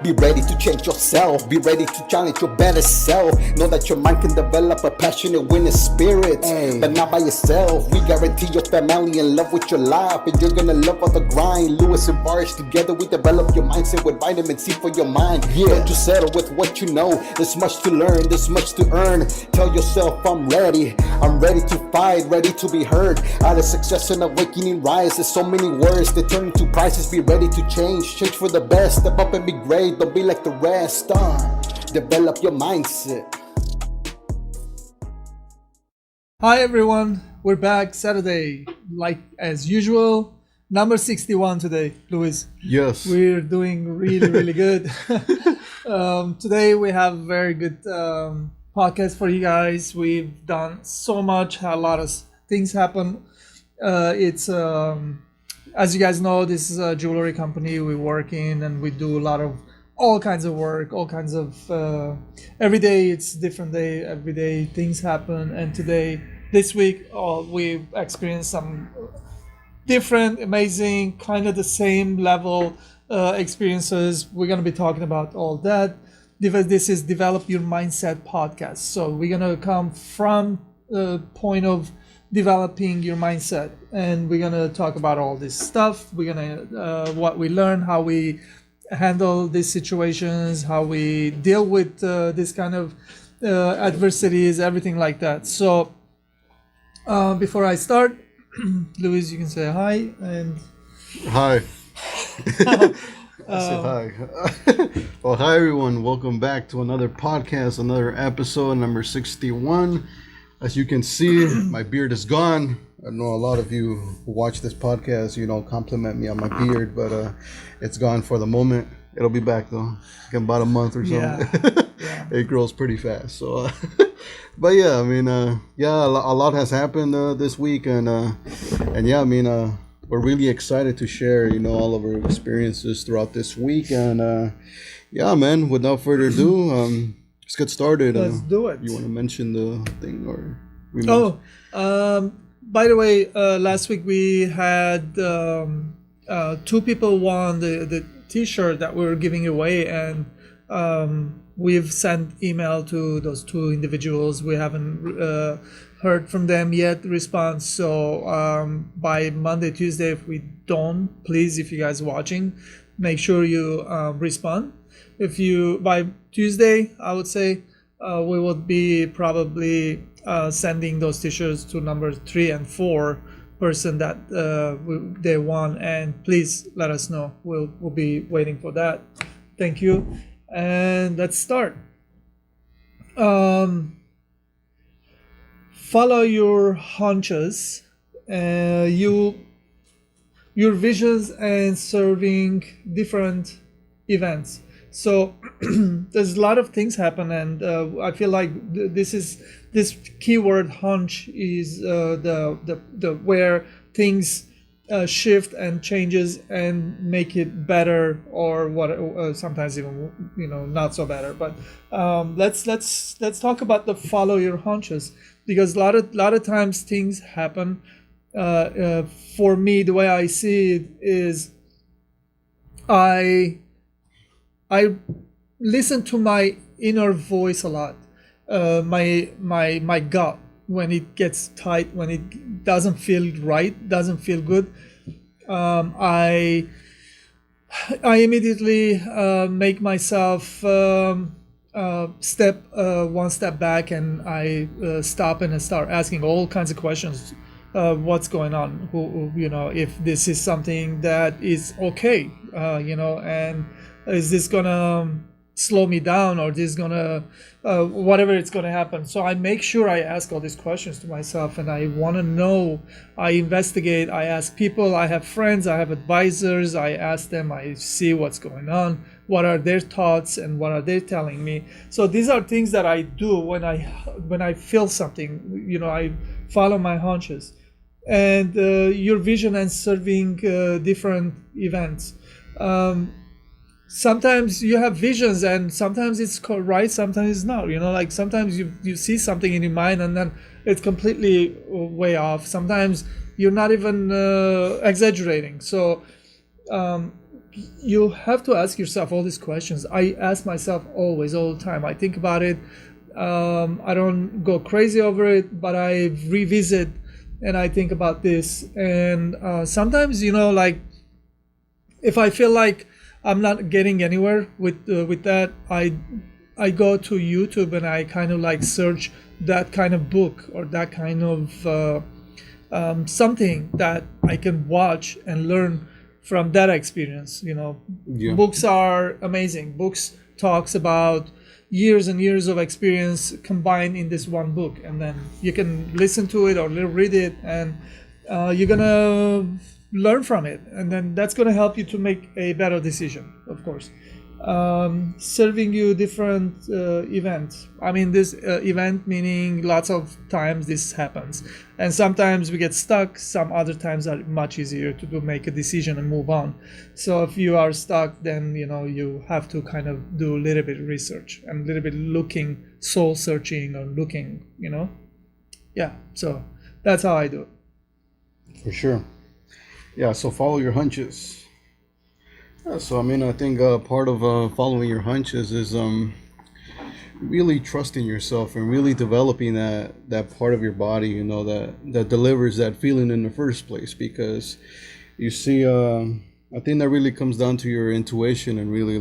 Be ready to change yourself. Be ready to challenge your better self. Know that your mind can develop a passionate winning spirit, but not by yourself. We guarantee your family in love with your life, and you're gonna love all the grind. Lewis and Bars together, we develop your mindset with vitamin C for your mind. Don't you settle with what you know. There's much to learn, there's much to earn. Tell yourself I'm ready to fight, ready to be heard. Out of success and awakening rise. There's so many words that turn into prices. Be ready to change for the best. Step up and be great. Don't be like the rest. Develop your mindset. Hi everyone, we're back Saturday, like as usual. Number 61 today, Luis. Yes. We're doing really good. Today we have a very good podcast for you guys. We've done so much, a lot of things happen. It's as you guys know, this is a jewelry company we work in, and we do a lot of all kinds of work, all kinds of every day it's different day, every day things happen. And this week we've experienced some different, amazing, kind of the same level experiences. We're going to be talking about all that. This is Develop Your Mindset podcast. So we're going to come from the point of developing your mindset, and we're going to talk about all this stuff. We're going to what we learn, how we handle these situations, how we deal with this kind of adversities, everything like that. So before I start, Luis, you can say hi. And hi. I said hi. Well, hi everyone. Welcome back to another podcast, another episode, number 61. As you can see, my beard is gone. I know a lot of you who watch this podcast, compliment me on my beard, but it's gone for the moment. It'll be back though, in about a month or so. Yeah. It grows pretty fast. So, but yeah, I mean, a lot has happened this week, and yeah, I mean, we're really excited to share, all of our experiences throughout this week, and yeah, man. Without further adu, let's get started. Let's do it. You want to mention the thing, or? By the way, last week we had 2 people won the T-shirt that we were giving away, and we've sent email to those 2 individuals. We haven't heard from them yet, response. So by Monday, Tuesday, if we don't, please, if you guys are watching, make sure you respond. By Tuesday, I would say we would be probably sending those T-shirts to number 3 and 4 person that they won, and please let us know. We'll be waiting for that. Thank you, and let's start. Follow your hunches, your visions, and serving different events. So there's a lot of things happen, and I feel like this keyword hunch is the where things shift and changes and make it better, or what sometimes even not so better. But let's talk about the follow your hunches, because a lot of times things happen. For me, the way I see it is I listen to my inner voice a lot, my gut, when it gets tight, when it doesn't feel right, doesn't feel good. I immediately make myself step one step back, and I stop and start asking all kinds of questions. What's going on? If this is something that is okay, and is this gonna slow me down, or this gonna whatever it's gonna happen. So I make sure I ask all these questions to myself, and I want to know. I investigate. I ask people. I have friends. I have advisors. I ask them. I see what's going on. What are their thoughts, and what are they telling me? So these are things that I do when I feel something. I follow my hunches, and your vision and serving different events. Sometimes you have visions, and sometimes it's right, sometimes it's not. Like sometimes you see something in your mind, and then it's completely way off. Sometimes you're not even exaggerating. So you have to ask yourself all these questions. I ask myself always, all the time. I think about it. I don't go crazy over it, but I revisit and I think about this. And sometimes, like if I feel like I'm not getting anywhere with that, I go to YouTube and I kind of like search that kind of book or that kind of something that I can watch and learn from that experience. Yeah. Books are amazing. Books talks about years and years of experience combined in this one book, and then you can listen to it or read it, and you're gonna learn from it, and then that's gonna help you to make a better decision, of course. Serving you different events. I mean, this event meaning lots of times this happens, and sometimes we get stuck. Some other times are much easier to make a decision and move on. So if you are stuck, then you have to kind of do a little bit of research and a little bit looking, soul searching, or looking. Yeah. So that's how I do it. For sure. Yeah. So follow your hunches. Yeah, so I mean, I think part of following your hunches is really trusting yourself and really developing that part of your body, that delivers that feeling in the first place. Because you see, I think that really comes down to your intuition and really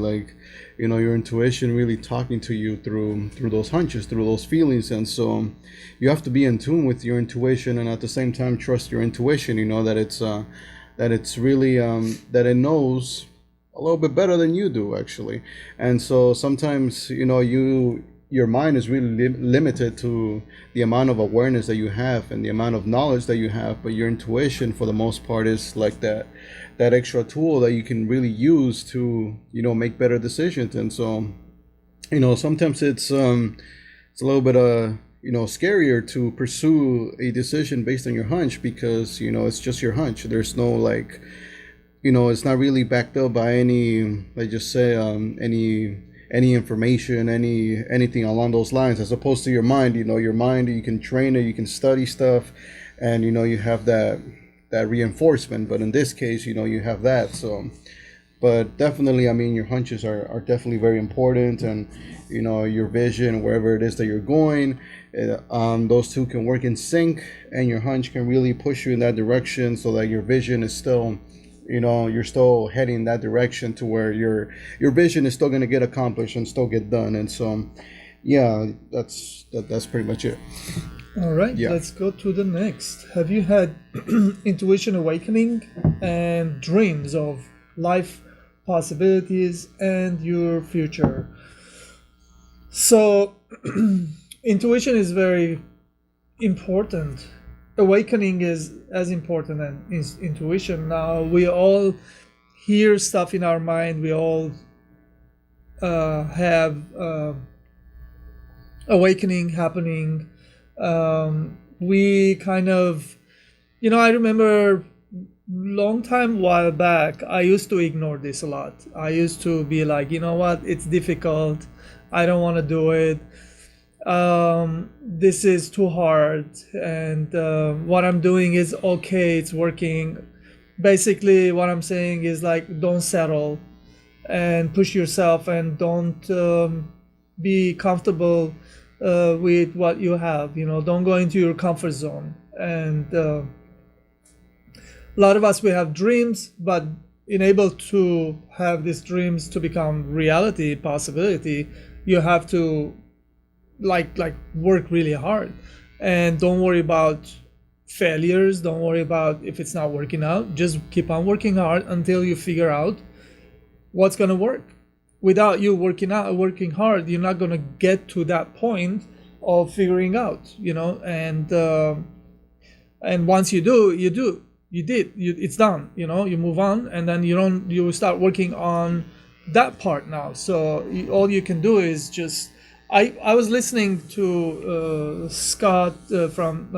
your intuition really talking to you through those hunches, through those feelings. And so you have to be in tune with your intuition and at the same time trust your intuition. That it's really that it knows a little bit better than you do, actually. And so sometimes your mind is really limited to the amount of awareness that you have and the amount of knowledge that you have, but your intuition for the most part is like that extra tool that you can really use to make better decisions. And so sometimes it's a little bit scarier to pursue a decision based on your hunch, because it's just your hunch. There's no it's not really backed up by any, let's just say, any information, anything along those lines, as opposed to your mind. Your mind, you can train it, you can study stuff, and you have that reinforcement. But in this case, you have that. So, but definitely, I mean, your hunches are definitely very important, and your vision, wherever it is that you're going, those two can work in sync, and your hunch can really push you in that direction, so that your vision is still, you're still heading in that direction to where your vision is still going to get accomplished and still get done. And so, yeah, that's pretty much it. All right, Yeah. Let's go to the next. Have you had intuition awakening and dreams of life possibilities and your future? So, intuition is very important. Awakening is as important as intuition. Now, we all hear stuff in our mind. We all have awakening happening. We kind of, I remember long time while back, I used to ignore this a lot. I used to be like, what, it's difficult. I don't want to do it. This is too hard, and what I'm doing is okay, it's working. Basically, what I'm saying is like, don't settle and push yourself, and don't be comfortable with what you have. Don't go into your comfort zone. And a lot of us, we have dreams, but in able to have these dreams to become reality, possibility, you have to like work really hard, and don't worry about failures. Don't worry about if it's not working out. Just keep on working hard until you figure out what's going to work. Without you working hard, you're not going to get to that point of figuring out, and once you do, it's done. You move on, and then you start working on that part now. So all you can do is just, I was listening to Scott from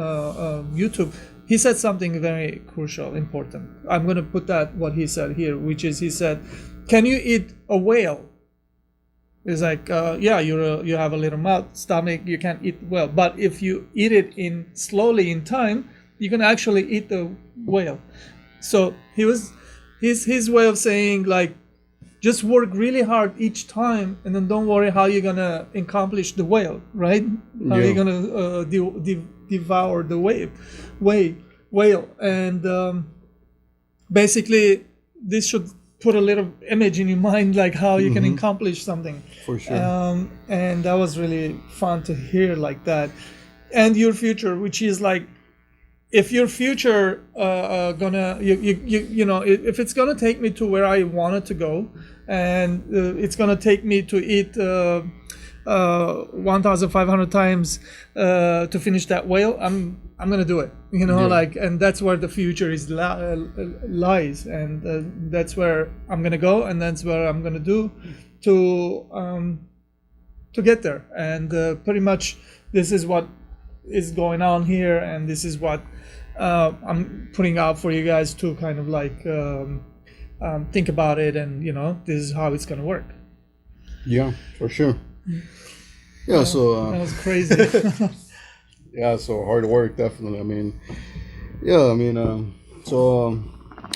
YouTube. He said something very crucial, important. I'm going to put that what he said here, which is, he said, "Can you eat a whale?" It's like, yeah, you have a little mouth, stomach, you can't eat well. But if you eat it slowly in time, you can actually eat the whale. So his way of saying, like, just work really hard each time, and then don't worry how you're gonna accomplish the whale, right? How Yeah. you're gonna devour the whale, and basically this should put a little image in your mind, like how you can accomplish something. For sure. And that was really fun to hear like that. And your future, which is like, if your future gonna you know, if it's gonna take me to where I wanted to go, and it's gonna take me to eat 1,500 times to finish that whale, I'm gonna do it, you know. Yeah. Like, and that's where the future is lies, and that's where I'm gonna go, and that's where I'm gonna do to get there. And pretty much this is what is going on here, and this is what I'm putting out for you guys to kind of like think about it, and you know, this is how it's gonna work. Yeah, for sure. Yeah, so That was crazy. yeah, so hard work, definitely. I mean, yeah, I mean, so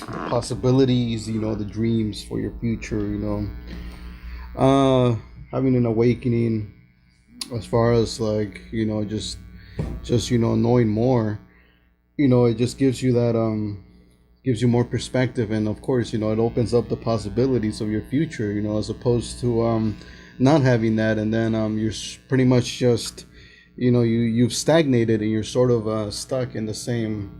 possibilities, you know, the dreams for your future, you know, having an awakening as far as like, you know, just you know, knowing more, you know, it just gives you that gives you more perspective, and of course, you know, it opens up the possibilities of your future, you know, as opposed to not having that, and then you're pretty much just, you know, you've stagnated, and you're sort of stuck in the same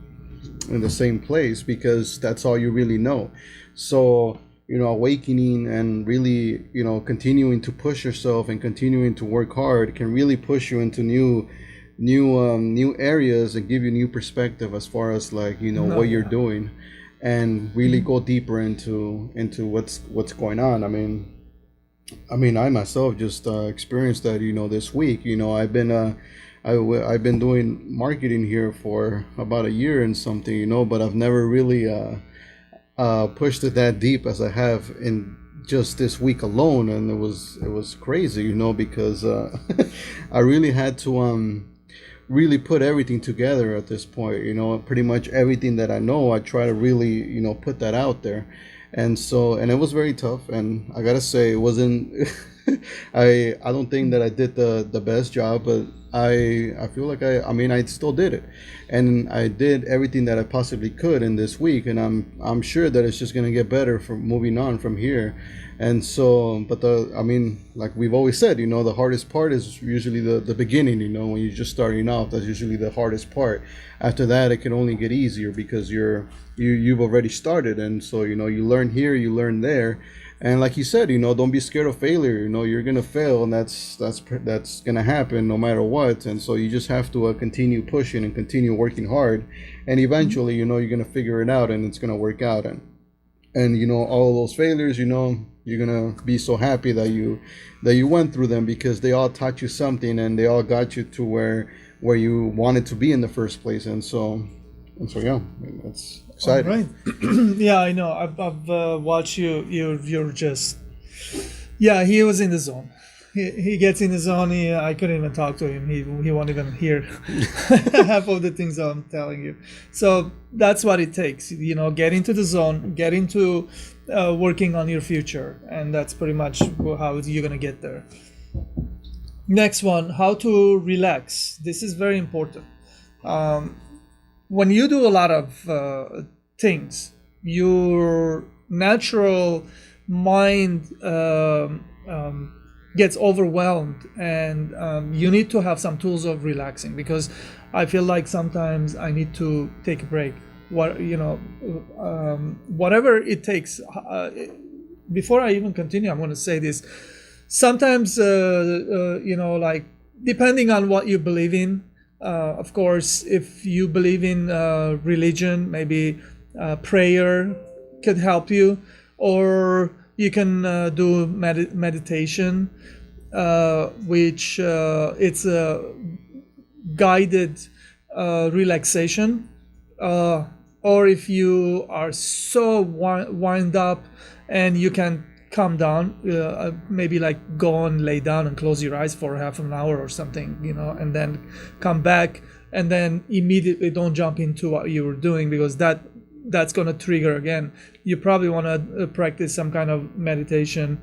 place, because that's all you really know. So, you know, awakening and really, you know, continuing to push yourself and continuing to work hard can really push you into new areas and give you new perspective as far as like, you know, what you're doing, and really go deeper into what's going on. I mean, I myself just experienced that, you know, this week. You know, I've been doing marketing here for about a year and something, you know, but I've never really pushed it that deep as I have in just this week alone, and it was crazy, you know, because I really had to really put everything together at this point, you know. Pretty much everything that I know, I try to really, you know, put that out there. And so, and it was very tough, and I gotta say, it wasn't I don't think that I did the best job, but I feel like I mean, I still did it, and I did everything that I possibly could in this week, and I'm sure that it's just gonna get better from moving on from here. And so, but I mean, like we've always said, you know, the hardest part is usually the beginning, you know, when you're just starting off. That's usually the hardest part. After that, it can only get easier, because you've already started, and so, you know, you learn here, you learn there. And like you said, you know, don't be scared of failure. You know, you're gonna fail, and that's gonna happen no matter what. And so you just have to continue pushing and continue working hard, and eventually, you know, you're gonna figure it out, and it's gonna work out. And you know, all those failures, you know, you're gonna be so happy that you went through them, because they all taught you something, and they all got you to where you wanted to be in the first place. And so yeah, that's exciting. All right. Yeah, I know. I've watched you. You're just, yeah. He was in the zone. He gets in the zone. I couldn't even talk to him. He won't even hear half of the things I'm telling you. So that's what it takes. You know, get into the zone. Get into working on your future, and that's pretty much how you're gonna get there. Next one, how to relax. This is very important. When you do a lot of things, your natural mind gets overwhelmed, and you need to have some tools of relaxing, because I feel like sometimes I need to take a break. Whatever it takes. Before I even continue, I'm going to say this. Sometimes, like depending on what you believe in. Of course, if you believe in religion, maybe prayer could help you, or you can do meditation, which it's a guided relaxation. Or if you are so wind up and you can calm down, maybe like go and lay down and close your eyes for half an hour or something, and then come back, and then immediately don't jump into what you were doing, because that that's going to trigger again. You probably want to practice some kind of meditation,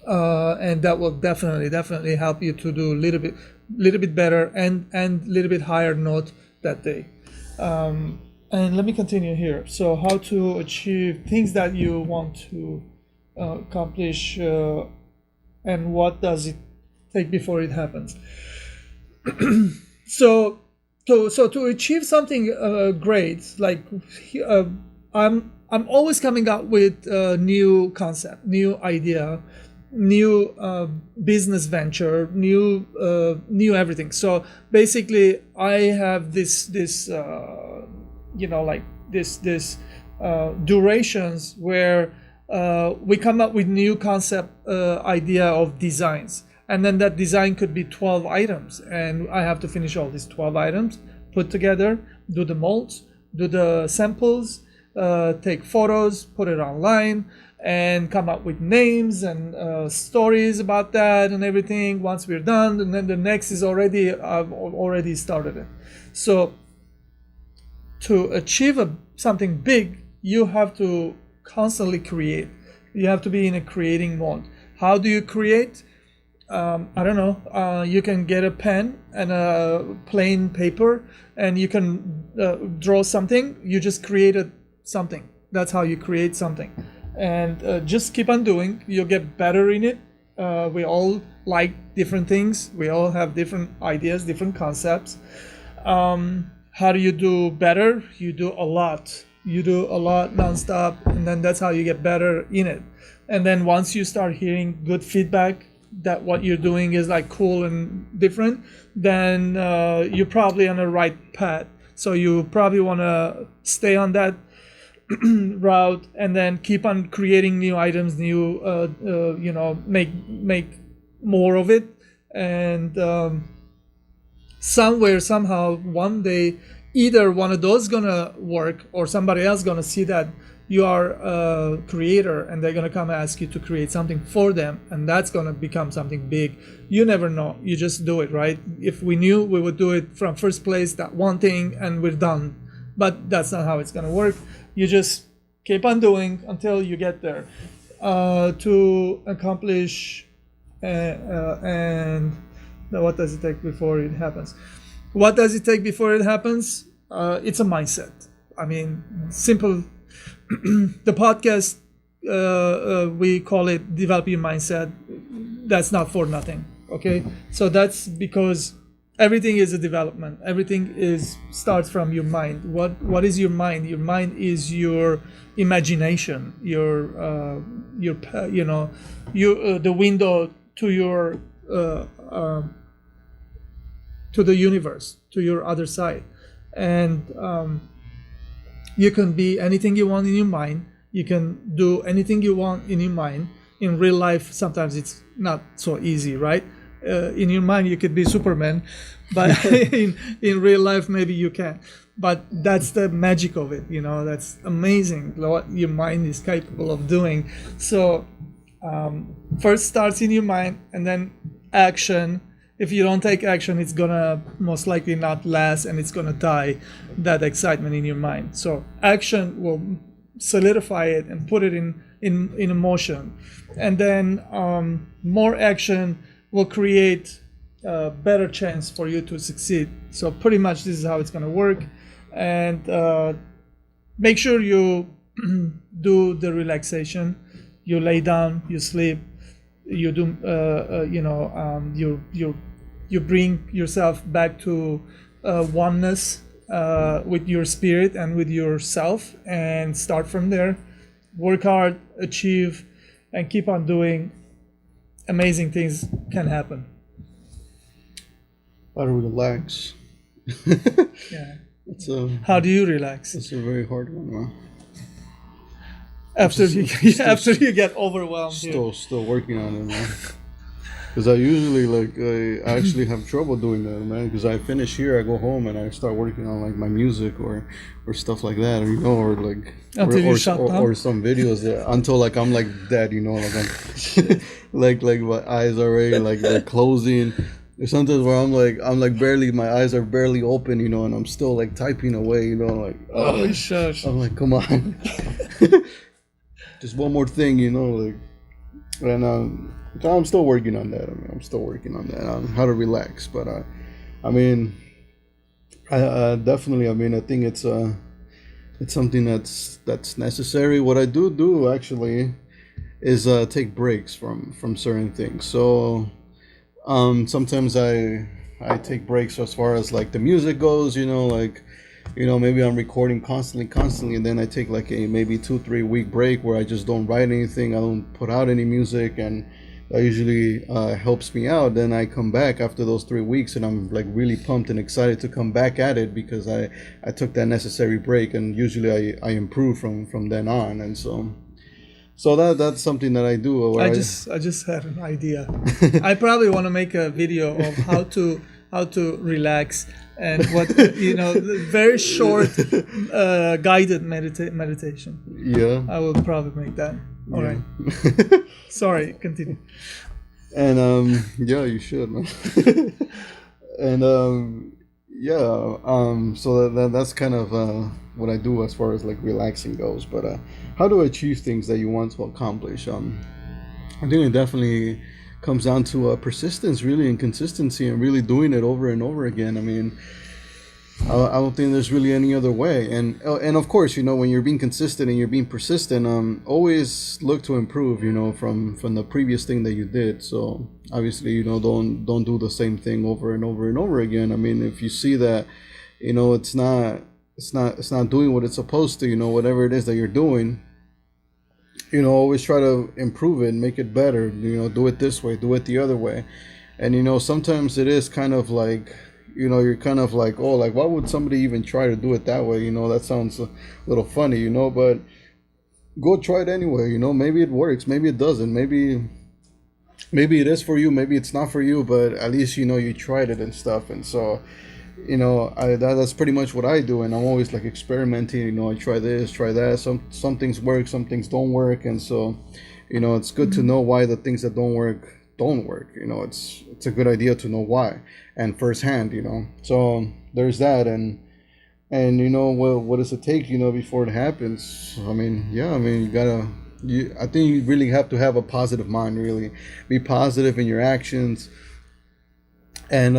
and that will definitely help you to do a little bit better and little bit higher note that day. And let me continue here. So how to achieve things that you want to accomplish, and what does it take before it happens? So to achieve something great, like I'm always coming up with a new concept, new idea, new business venture, new everything. So basically, I have this durations where we come up with new concept idea of designs, and then that design could be 12 items, and I have to finish all these 12 items, put together, do the molds, do the samples, take photos, put it online, and come up with names and stories about that and everything. Once we're done, and then the next is I've already started it. So to achieve something big, you have to constantly create. You have to be in a creating mode. How do you create? I don't know. You can get a pen and a plain paper, and you can draw something. You just created something. That's how you create something. And just keep on doing. You'll get better in it. We all like different things. We all have different ideas, different concepts. How do you do better? You do a lot. You do a lot nonstop, and then that's how you get better in it. And then once you start hearing good feedback that what you're doing is like cool and different, then you're probably on the right path. So you probably want to stay on that route, and then keep on creating new items, make more of it, and somewhere, somehow, one day, either one of those gonna work, or somebody else gonna see that you are a creator, and they're gonna come ask you to create something for them, and that's gonna become something big. You never know. You just do it, right? If we knew, we would do it from first place, that one thing, and we're done. But that's not how it's gonna work. You just keep on doing until you get there. To accomplish, and what does it take before it happens? What does it take before it happens? It's a mindset. I mean, simple. The podcast, we call it Develop Your Mindset. That's not for nothing, okay? So that's because everything is a development. Everything starts from your mind. What is your mind? Your mind is your imagination, the window to your to the universe, to your other side. And you can be anything you want in your mind. You can do anything you want in your mind. In real life, sometimes it's not so easy, right? In your mind, you could be Superman, but in real life, maybe you can. But that's the magic of it, that's amazing what your mind is capable of doing. So first starts in your mind, and then action. If you don't take action, it's gonna most likely not last, and it's gonna die, that excitement in your mind. So action will solidify it and put it in motion. And then more action will create a better chance for you to succeed. So pretty much this is how it's gonna work. And make sure you do the relaxation. You lay down, you sleep, you do you bring yourself back to oneness with your spirit and with yourself, and start from there. Work hard, achieve, and keep on doing. Amazing things can happen. How to relax. Yeah. How do you relax? It's a very hard one, man. After you get overwhelmed. Still working on it, man. Because I usually I actually have trouble doing that, man. Because I finish here, I go home, and I start working on like my music or stuff like that, or like or some videos until like I'm like that, like I'm like my eyes already like they're closing, There's sometimes where I'm like barely, my eyes are barely open, you know, and I'm still like typing away, you know, like, Oh, shush. I'm like, come on, just one more thing, you know, like, and so I'm still working on that. I mean, I'm still working on that, on how to relax. But I mean, I definitely, I mean, I think it's something that's necessary. What I do actually is take breaks from certain things. So sometimes I take breaks as far as like the music goes, you know, like, you know, maybe I'm recording constantly, and then I take like a maybe 2-3 week break where I just don't write anything, I don't put out any music, and that usually helps me out. Then I come back after those 3 weeks, and I'm like really pumped and excited to come back at it because I took that necessary break, and usually I improve from then on, and so that's something that I do. Where I just had an idea. I probably want to make a video of how to relax and what, you know, very short guided meditation. Yeah. I will probably make that. All right. Sorry, continue. And yeah, you should, man. And yeah, so that's kind of what I do as far as like relaxing goes. But how to achieve things that you want to accomplish? I think it definitely comes down to persistence, really, and consistency, and really doing it over and over again. I mean, I don't think there's really any other way. And of course, you know, when you're being consistent and you're being persistent, always look to improve, you know, from the previous thing that you did. So obviously, you know, don't do the same thing over and over and over again. I mean, if you see that, you know, it's not doing what it's supposed to, you know, whatever it is that you're doing, you know, always try to improve it, make it better, you know, do it this way, do it the other way. And, you know, sometimes it is kind of like, you know, you're kind of like, oh, like, why would somebody even try to do it that way? You know, that sounds a little funny, you know, but go try it anyway. You know, maybe it works, maybe it doesn't, maybe it is for you, maybe it's not for you, but at least, you know, you tried it and stuff. And so, you know, that's pretty much what I do, and I'm always like experimenting. You know, I try this, try that. Some things work, some things don't work, and so, you know, it's good to know why the things that don't work. You know, it's a good idea to know why, and firsthand. You know, so there's that, and you know, what does it take? You know, before it happens. I mean, yeah, I mean, I think you really have to have a positive mind. Really, be positive in your actions. And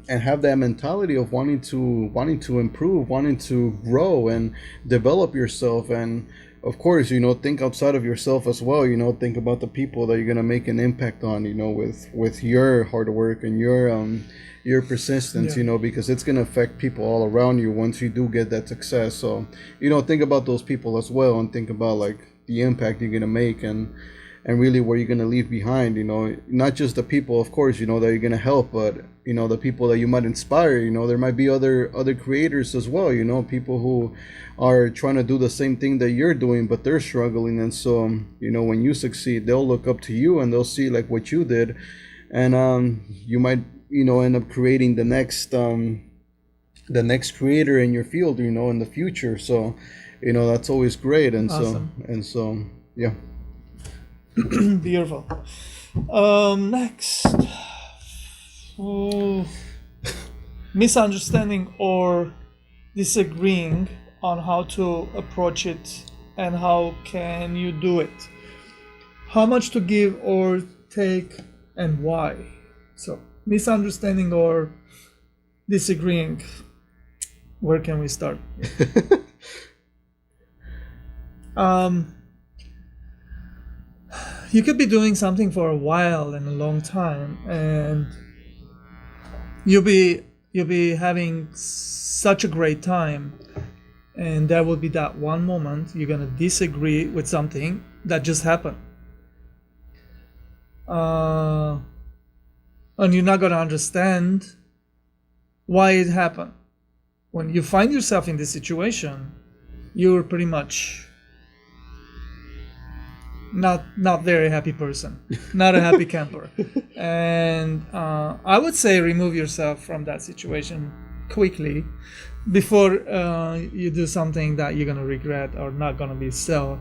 have that mentality of wanting to improve, wanting to grow and develop yourself, and of course, you know, think outside of yourself as well. You know, think about the people that you're gonna make an impact on. You know, with your hard work and your persistence. Yeah. You know, because it's gonna affect people all around you once you do get that success. So, you know, think about those people as well, and think about like the impact you're gonna make, and really what you're going to leave behind. You know, not just the people, of course, you know, that you're going to help, but, you know, the people that you might inspire. You know, there might be other creators as well, you know, people who are trying to do the same thing that you're doing, but they're struggling. And so, you know, when you succeed, they'll look up to you, and they'll see like what you did, and you might, you know, end up creating the next creator in your field, you know, in the future. So, you know, that's always great. And Awesome. so yeah. Beautiful. Next. Misunderstanding or disagreeing on how to approach it, and how can you do it? How much to give or take, and why? So, misunderstanding or disagreeing. Where can we start? You could be doing something for a while and a long time, and you'll be having such a great time, and there will be that one moment you're gonna disagree with something that just happened, and you're not gonna understand why it happened. When you find yourself in this situation, you're pretty much not very happy person, not a happy camper. And I would say remove yourself from that situation quickly before you do something that you're gonna regret or not gonna be so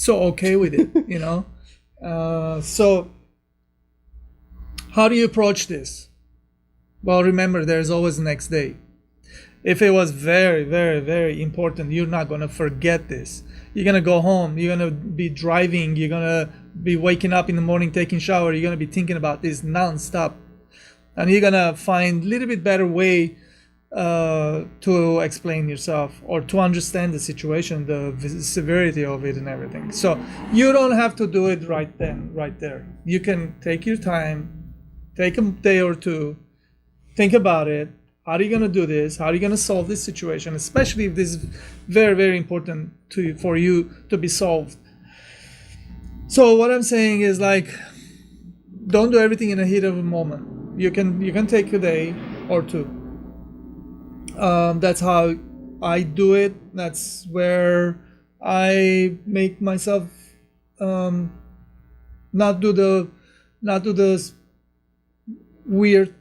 okay with it, you know. So how do you approach this? Well, remember, there's always the next day. If it was very, very, very important, you're not going to forget this. You're going to go home, you're going to be driving, you're going to be waking up in the morning, taking shower, you're going to be thinking about this non-stop. And you're going to find a little bit better way to explain yourself or to understand the situation, the severity of it and everything. So you don't have to do it right then, right there. You can take your time, take a day or two, think about it. How are you going to do this? How are you going to solve this situation? Especially if this is very, very important for you to be solved. So what I'm saying is, like, don't do everything in a heat of a moment. You can take a day or two. That's how I do it. That's where I make myself not do the weird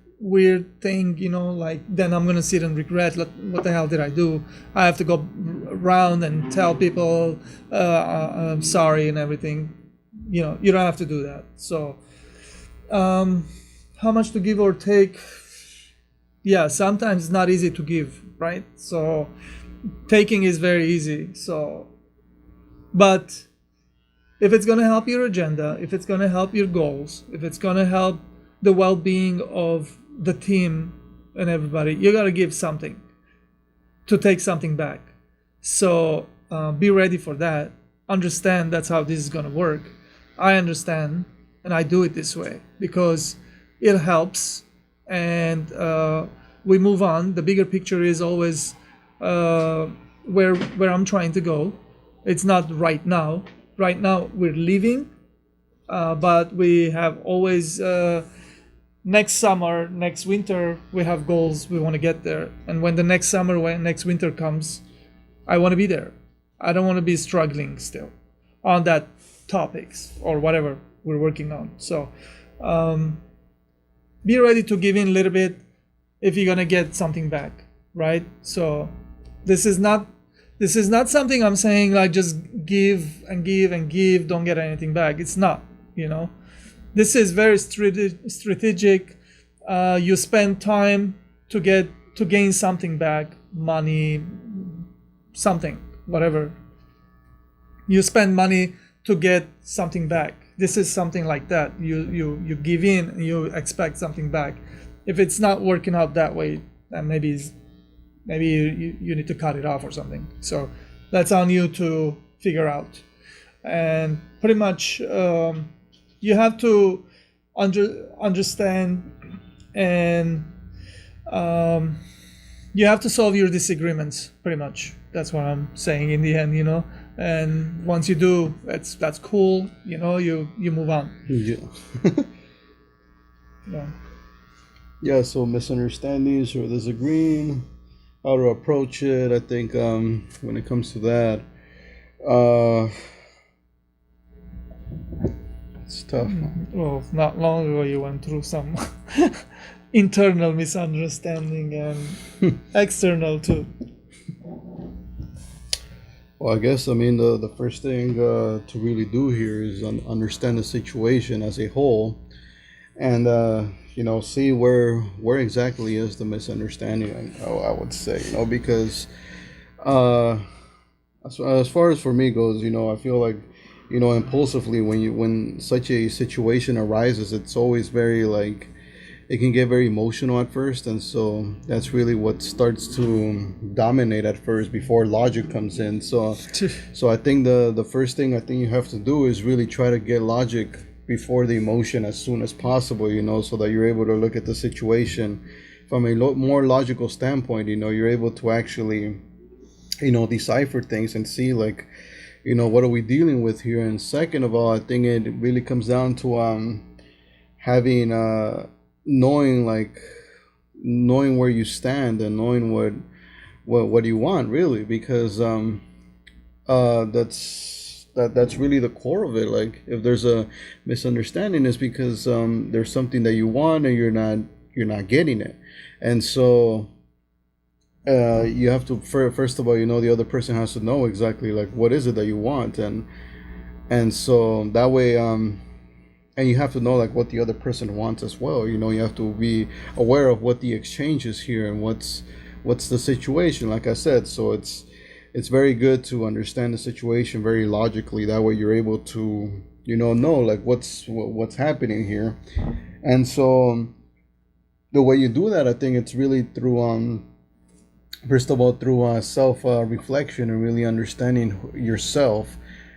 thing, like then I'm gonna sit and regret, like, what the hell did I do? I have to go around and tell people I'm sorry and everything. You don't have to do that. So how much to give or take? Yeah, sometimes it's not easy to give, right? So taking is very easy. So, but if it's gonna help your agenda, if it's gonna help your goals, if it's gonna help the well-being of the team and everybody, you gotta give something to take something back. So be ready for that. Understand that's how this is gonna work. I understand, and I do it this way because it helps, and we move on. The bigger picture is always where I'm trying to go. It's not right now. Right now we're leaving, but we have always next summer, next winter, we have goals. We want to get there. And when the next summer, when next winter comes, I want to be there. I don't want to be struggling still on that topics or whatever we're working on. So be ready to give in a little bit if you're going to get something back, right? So this is not something I'm saying like just give and give and give, don't get anything back. It's not, This is very strategic. You spend time to gain something back, money, something, whatever. You spend money to get something back. This is something like that. You give in and you expect something back. If it's not working out that way, then maybe you need to cut it off or something. So that's on you to figure out. And pretty much you have to understand, and you have to solve your disagreements. Pretty much, that's what I'm saying in the end. And once you do, that's cool. You move on. Yeah. Yeah. Yeah. So misunderstandings or disagreeing, how to approach it. I think when it comes to that, it's tough. Well, not long ago you went through some internal misunderstanding and external too. Well, I guess the first thing to really do here is understand the situation as a whole, and see where exactly is the misunderstanding. I would say, because as far as for me goes, I feel like impulsively when such a situation arises, it's always very like it can get very emotional at first, and so that's really what starts to dominate at first before logic comes in. So I think the first thing I think you have to do is really try to get logic before the emotion as soon as possible, so that you're able to look at the situation from a more logical standpoint. You're able to actually decipher things and see like what are we dealing with here. And second of all, I think it really comes down to having knowing where you stand and knowing what you want really, because that's really the core of it. Like if there's a misunderstanding, it's because there's something that you want and you're not getting it. And so you have to first of all, the other person has to know exactly like what is it that you want, and so that way and you have to know like what the other person wants as well. You have to be aware of what the exchange is here and what's the situation, like I said. So it's very good to understand the situation very logically. That way you're able to know like what's happening here. And so the way you do that, I think it's really through first of all through self reflection and really understanding yourself,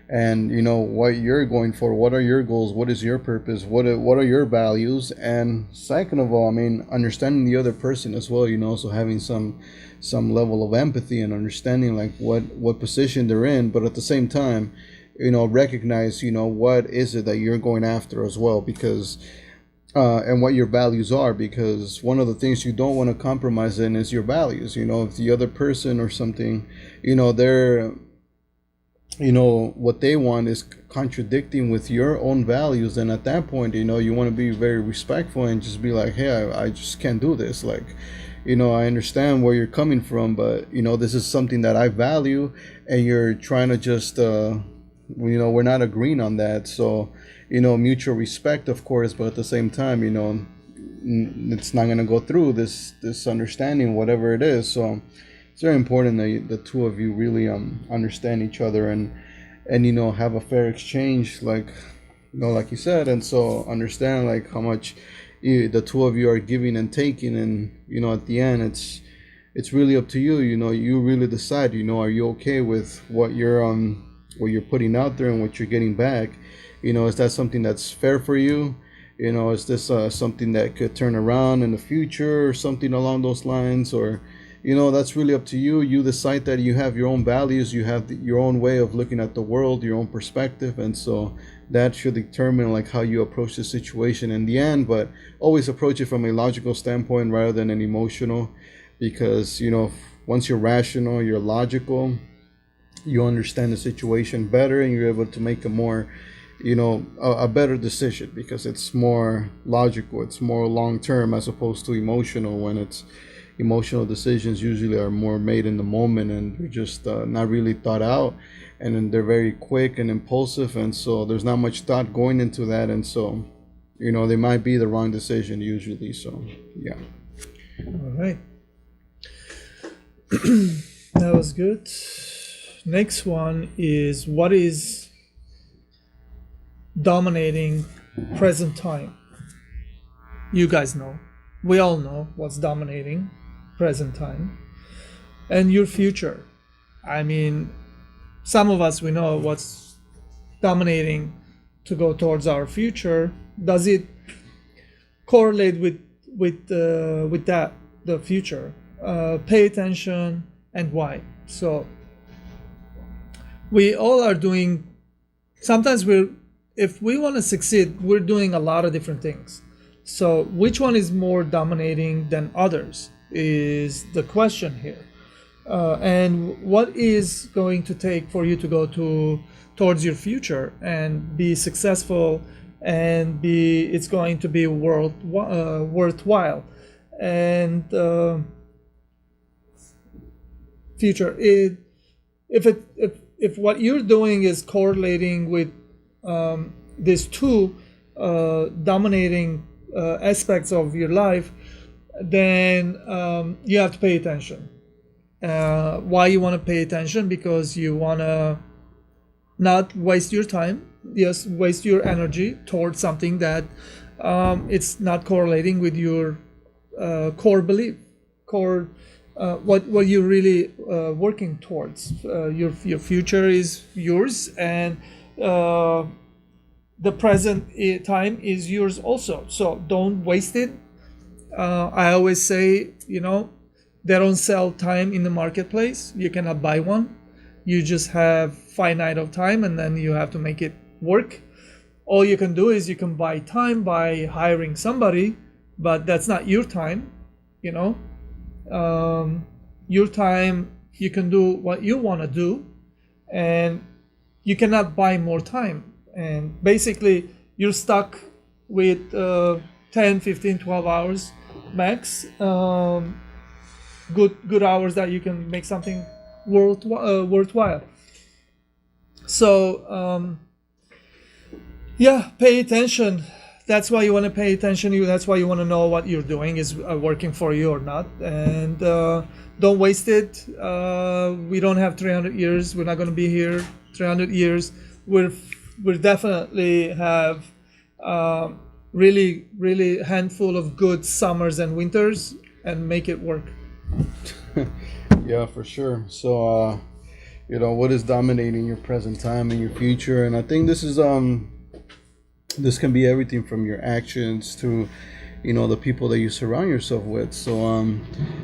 and what you're going for, what are your goals, what is your purpose, what are your values. And second of all, I mean, understanding the other person as well, so having some level of empathy and understanding like what position they're in, but at the same time recognize what is it that you're going after as well, because and what your values are, because one of the things you don't want to compromise in is your values. If the other person or something, they're what they want is contradicting with your own values, then at that point you want to be very respectful and just be like, hey, I just can't do this. Like, I understand where you're coming from, but this is something that I value, and you're trying to just we're not agreeing on that. So mutual respect, of course, but at the same time, it's not going to go through this understanding, whatever it is. So it's very important that the two of you really understand each other and have a fair exchange, like like you said. And so understand like how much the two of you are giving and taking, and at the end it's really up to you. You really decide. Are you okay with what you're putting out there and what you're getting back? Is that something that's fair for you? Is this something that could turn around in the future or something along those lines? Or that's really up to you. You decide that you have your own values, you have your own way of looking at the world, your own perspective, and so that should determine like how you approach the situation in the end. But always approach it from a logical standpoint rather than an emotional, because once you're rational, you're logical, you understand the situation better, and you're able to make a more a better decision, because it's more logical, it's more long term as opposed to emotional. When it's emotional decisions usually are more made in the moment, and they're just not really thought out, and then they're very quick and impulsive, and so there's not much thought going into that, and so they might be the wrong decision usually. So yeah. All right. That was good. Next one is, what is dominating present time? You guys know. We all know what's dominating present time. And your future. I mean, some of us, we know what's dominating to go towards our future. Does it correlate with that, the future? Pay attention, and why. So we all are doing, sometimes if we want to succeed, we're doing a lot of different things. So which one is more dominating than others is the question here. And what is going to take for you to go towards your future and be successful, and it's going to be worthwhile. And future, if what you're doing is correlating with these two dominating aspects of your life, then you have to pay attention. Why you want to pay attention? Because you want to not waste your time, yes, waste your energy towards something that it's not correlating with your core belief, what you're really working towards. Your future is yours, and the present time is yours also. So don't waste it. I always say, they don't sell time in the marketplace. You cannot buy one. You just have finite of time, and then you have to make it work. All you can do is you can buy time by hiring somebody, but that's not your time. Your time, you can do what you want to do, and you cannot buy more time. And basically you're stuck with 10, 15, 12 hours max, good hours that you can make something worthwhile. So Yeah, pay attention. That's why you want to pay attention. That's why you want to know what you're doing is working for you or not. And don't waste it. We don't have 300 years. We're not going to be here 300 years. We're definitely have really handful of good summers and winters, and make it work. Yeah, for sure. So, what is dominating your present time and your future? And I think this can be everything from your actions to, the people that you surround yourself with. So,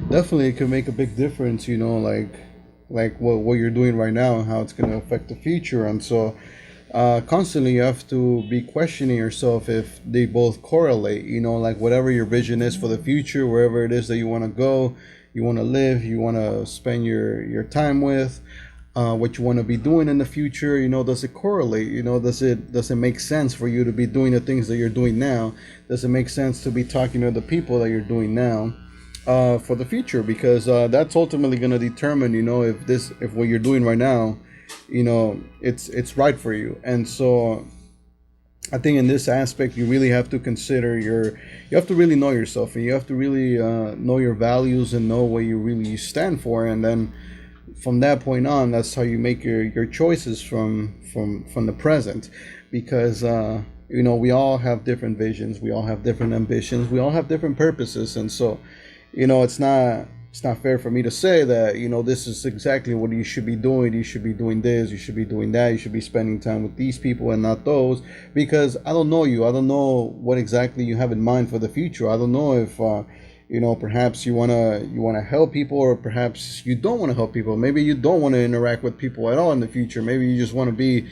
definitely it can make a big difference. Like what you're doing right now and how it's going to affect the future. And so, constantly you have to be questioning yourself if they both correlate. Like whatever your vision is for the future, wherever it is that you want to go, you want to live, you want to spend your time with, what you want to be doing in the future. Does it correlate? Does it make sense for you to be doing the things that you're doing now? Does it make sense to be talking to the people that you're doing now for the future? Because that's ultimately going to determine if what you're doing right now, it's right for you. And so I think in this aspect you really have to consider you have to really know yourself, and you have to really know your values and know what you really stand for. And then from that point on, that's how you make your choices from the present. Because we all have different visions, we all have different ambitions, we all have different purposes. And so it's not fair for me to say that this is exactly what you should be doing. You should be doing this, you should be doing that, you should be spending time with these people and not those, because I don't know you. I don't know what exactly you have in mind for the future. I don't know if perhaps you want to help people, or perhaps you don't want to help people. Maybe you don't want to interact with people at all in the future. Maybe you just want to be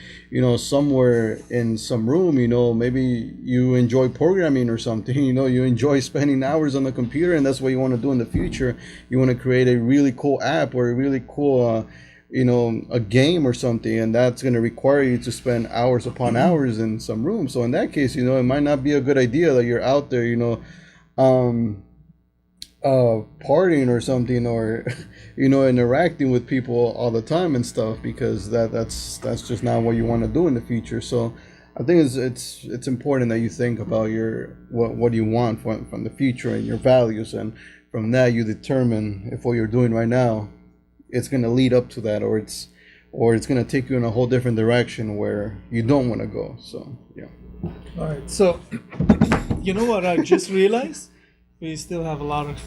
somewhere in some room. Maybe you enjoy programming or something. You enjoy spending hours on the computer, and that's what you want to do in the future. You want to create a really cool app or a really cool a game or something, and that's going to require you to spend hours upon hours in some room. So in that case, it might not be a good idea that you're out there partying or something, or interacting with people all the time and stuff, because that's just not what you want to do in the future. So I think it's important that you think about what you want from the future and your values, and from that you determine if what you're doing right now it's going to lead up to that, or it's going to take you in a whole different direction where you don't want to go. So yeah. All right. So you know what I just realized? We still have a lot of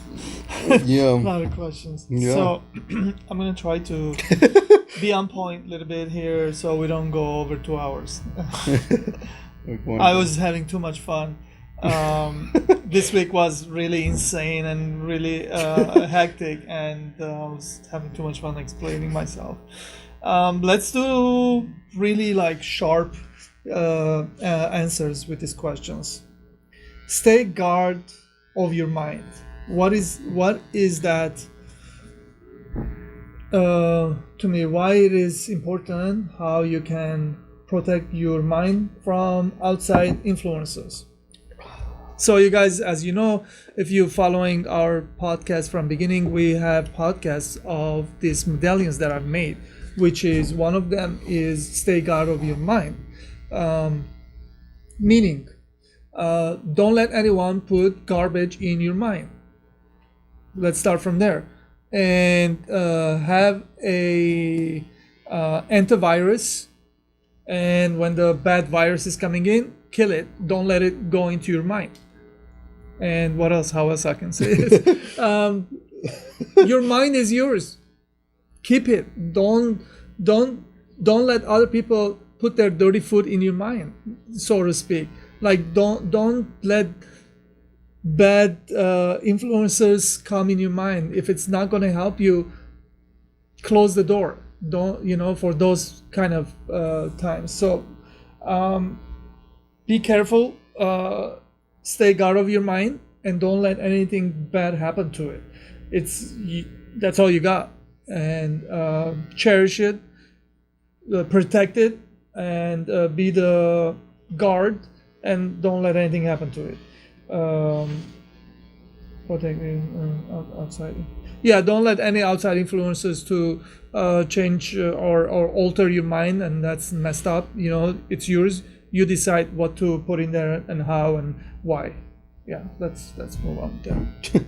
a lot of questions. Yeah. So I'm gonna try to be on point a little bit here, so we don't go over 2 hours. I was having too much fun. This week was really insane and really hectic, and I was having too much fun explaining myself. Let's do really sharp answers with these questions. Stay guard of your mind. What is that to me? Why it is important? How you can protect your mind from outside influences. So you guys, as you know, if you're following our podcast from beginning, we have podcasts of these medallions that I've made, which is one of them is stay guard of your mind, meaning don't let anyone put garbage in your mind. Let's start from there, and have a antivirus, and when the bad virus is coming in, kill it. Don't let it go into your mind. And what else? How else I can say it? Your mind is yours. Keep it. Don't let other people put their dirty foot in your mind, so to speak. Don't let bad influences come in your mind. If it's not going to help you, close the door. Don't for those kind of times. So be careful. Stay guard of your mind, and don't let anything bad happen to it. That's all you got, and cherish it, protect it, and be the guard, and don't let anything happen to it. Protect it outside. Yeah, don't let any outside influences to change or alter your mind, and that's messed up. It's yours. you decide what to put in there and how and why. Yeah, let's move on there.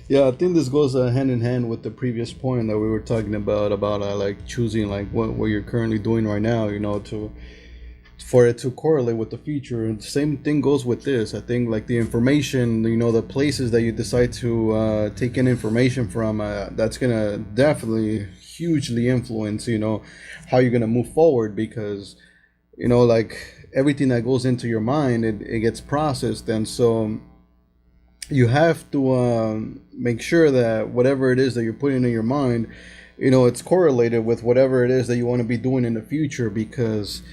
Yeah, I think this goes hand in hand with the previous point that we were talking about like choosing like what you're currently doing right now, to for it to correlate with the future. And the same thing goes with this. I think like the information, the places that you decide to take in information from, that's gonna definitely hugely influence, how you're gonna move forward, because like everything that goes into your mind, it gets processed, and so you have to make sure that whatever it is that you're putting in your mind, it's correlated with whatever it is that you want to be doing in the future, because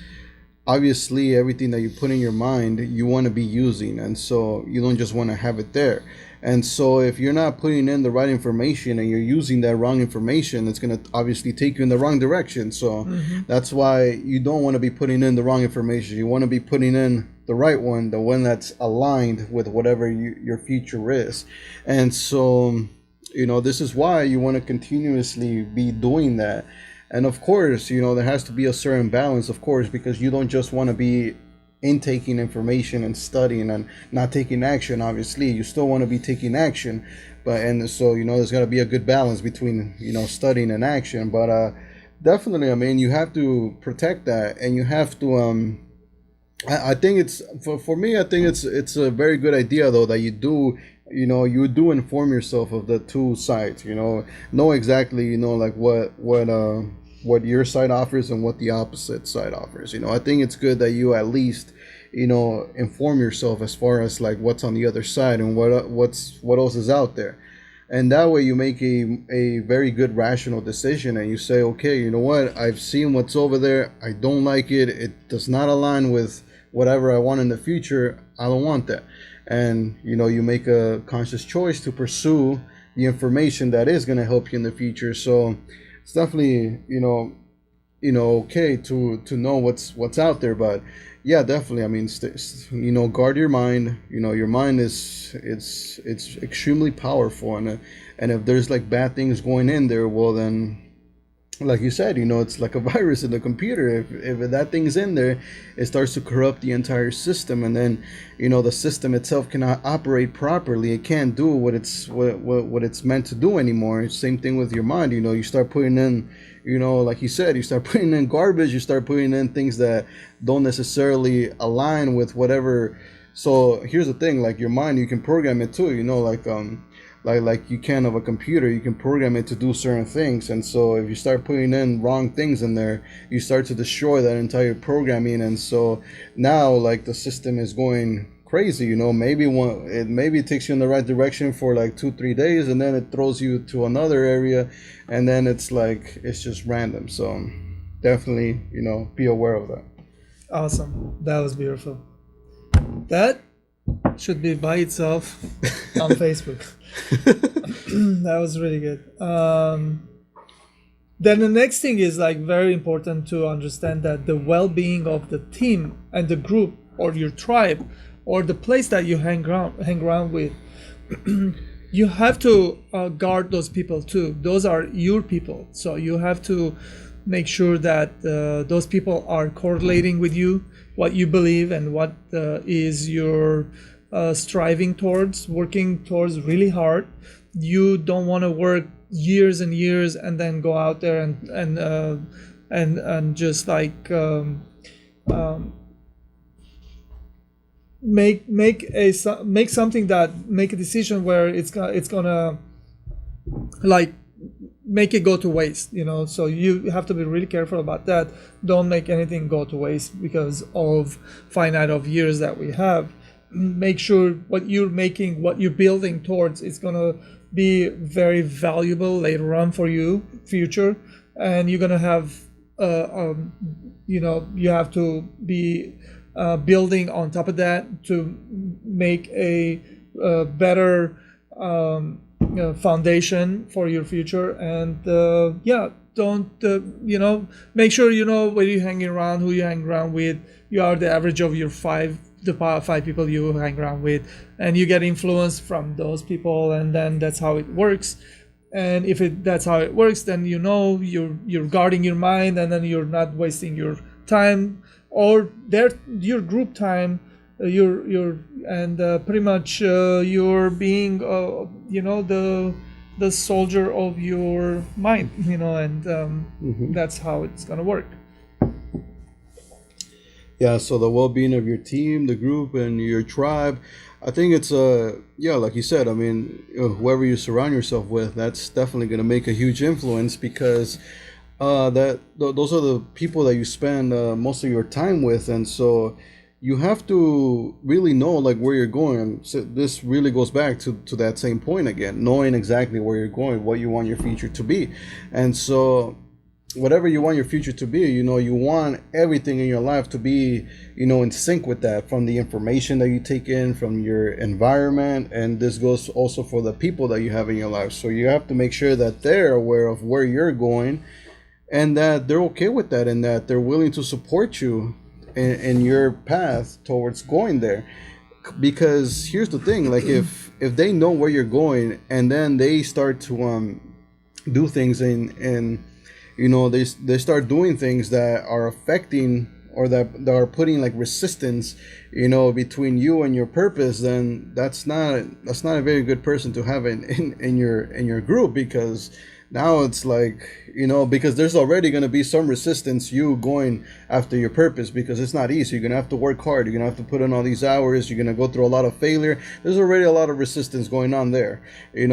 obviously everything that you put in your mind you want to be using, and so you don't just want to have it there. And so if you're not putting in the right information and you're using that wrong information, it's going to obviously take you in the wrong direction. So that's why you don't want to be putting in the wrong information. You want to be putting in the right one, the one that's aligned with whatever your future is. And so this is why you want to continuously be doing that. And of course, there has to be a certain balance, of course, because you don't just want to be intaking information and studying and not taking action. Obviously, you still want to be taking action, and so there's got to be a good balance between studying and action. But definitely, I mean, you have to protect that, and you have to. I think it's for me. I think it's a very good idea though that you do. You do inform yourself of the two sides. Know exactly like what your side offers and what the opposite side offers. I think it's good that you at least inform yourself as far as like what's on the other side and what else is out there. And that way you make a very good rational decision, and you say, okay, you know what, I've seen what's over there, I don't like it, it does not align with whatever I want in the future, I don't want that. And you make a conscious choice to pursue the information that is going to help you in the future. So it's definitely okay to know what's out there. But yeah, definitely, I mean, guard your mind. Your mind it's extremely powerful, and if there's like bad things going in there, well then, like you said, it's like a virus in the computer. If that thing's in there, it starts to corrupt the entire system, and then the system itself cannot operate properly. It can't do what it's meant to do anymore. Same thing with your mind. You start putting in, like you said, you start putting in garbage, you start putting in things that don't necessarily align with whatever. So here's the thing, like your mind, you can program it too, like you can of a computer, you can program it to do certain things. And so if you start putting in wrong things in there, you start to destroy that entire programming. And so now like the system is going crazy, maybe it takes you in the right direction for like 2-3 days, and then it throws you to another area, and then it's like it's just random. So definitely be aware of that. Awesome, that was beautiful. That should be by itself on Facebook. That was really good. Then the next thing is like very important to understand that the well-being of the team and the group or your tribe or the place that you hang around with, you have to guard those people too. Those are your people, so you have to make sure that those people are correlating with you, what you believe and what is your striving towards, working towards really hard. You don't want to work years and years and then go out there and just like make something that make a decision where it's gonna like make it go to waste, so you have to be really careful about that. Don't make anything go to waste because of finite of years that we have. Make sure what you're making, what you're building towards, is gonna be very valuable later on for you future, and you're gonna have you have to be building on top of that to make a better foundation for your future. And don't make sure where you're hanging around, who you hang around with. You are the average of your five people you hang around with, and you get influenced from those people, and then that's how it works. And if that's how it works, then you're guarding your mind, and then you're not wasting your time or your group time, your and pretty much you're being the soldier of your mind, and that's how it's gonna work. Yeah, so the well-being of your team, the group, and your tribe, I think it's like you said. I mean, whoever you surround yourself with, that's definitely going to make a huge influence, because those are the people that you spend most of your time with, and so you have to really know like where you're going. So this really goes back to that same point again, knowing exactly where you're going, what you want your future to be, and so whatever you want your future to be, you want everything in your life to be, in sync with that, from the information that you take in from your environment. And this goes also for the people that you have in your life. So you have to make sure that they're aware of where you're going, and that they're okay with that, and that they're willing to support you in your path towards going there. Because here's the thing, like if they know where you're going, and then they start to do things in they start doing things that are affecting, or that are putting like resistance, between you and your purpose, then that's not a very good person to have in your group. Because now it's like, because there's already going to be some resistance you going after your purpose, because it's not easy. You're going to have to work hard. You're going to have to put in all these hours. You're going to go through a lot of failure. There's already a lot of resistance going on there. You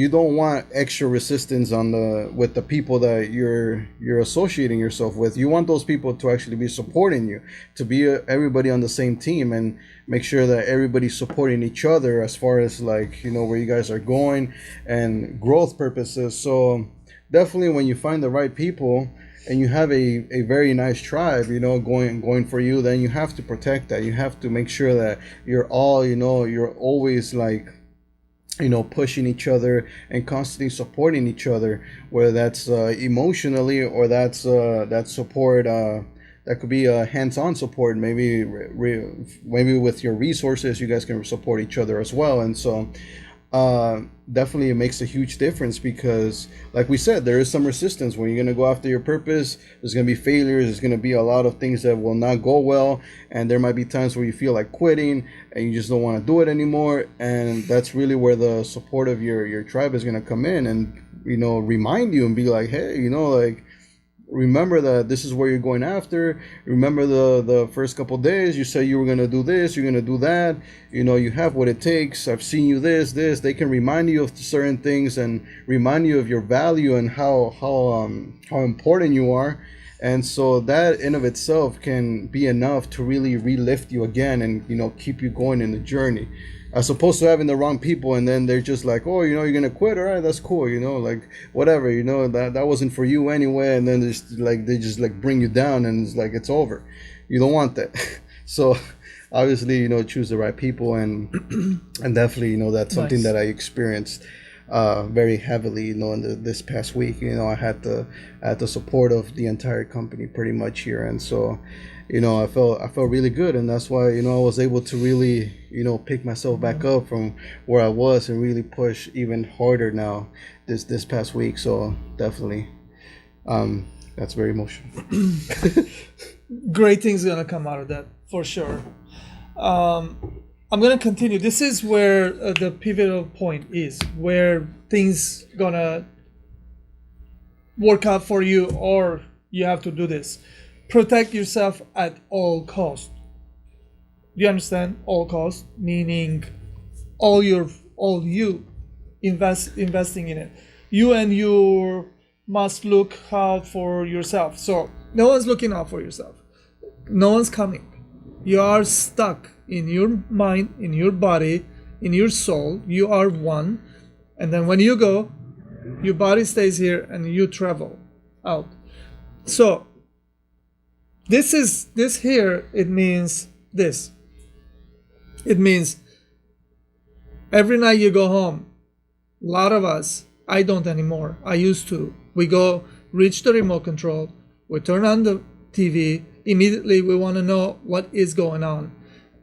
don't want extra resistance with the people that you're associating yourself with. You want those people to actually be supporting you, to be everybody on the same team, and make sure that everybody's supporting each other as far as like, where you guys are going and growth purposes. So definitely when you find the right people and you have a very nice tribe, going for you, then you have to protect that. You have to make sure that you're always like, pushing each other and constantly supporting each other, whether that's emotionally, or that's that support, that could be a hands-on support. Maybe with your resources, you guys can support each other as well. And so definitely it makes a huge difference, because like we said, there is some resistance when you're going to go after your purpose. There's going to be failures. There's going to be a lot of things that will not go well, and there might be times where you feel like quitting and you just don't want to do it anymore. And that's really where the support of your tribe is going to come in, and remind you and be like, hey, like, remember that this is where you're going after. Remember the first couple days you said you were going to do this, you're going to do that. You have what it takes. I've seen you this. They can remind you of certain things, and remind you of your value and how important you are. And so that in of itself can be enough to really relift you again, and keep you going in the journey, as opposed to having the wrong people, and then they're just like, oh, you're gonna quit. All right, that's cool. Like whatever. That wasn't for you anyway. And then they just bring you down, and it's like it's over. You don't want that. So obviously, choose the right people, and definitely, that's something that I experienced very heavily, in this past week. I had the support of the entire company pretty much here, and so. I felt really good, and that's why I was able to really pick myself back up from where I was, and really push even harder now this past week. So definitely, that's very emotional. Great things gonna come out of that for sure. I'm gonna continue. This is where the pivotal point is, where things gonna work out for you, or you have to do this. Protect yourself at all cost. Do you understand? All cost, meaning all you investing in it. You must look out for yourself. So no one's looking out for yourself. No one's coming. You are stuck in your mind, in your body, in your soul. You are one. And then when you go, your body stays here and you travel out. So this here, it means this. It means every night you go home, a lot of us, I don't anymore, I used to, we go reach the remote control, we turn on the TV, immediately we want to know what is going on.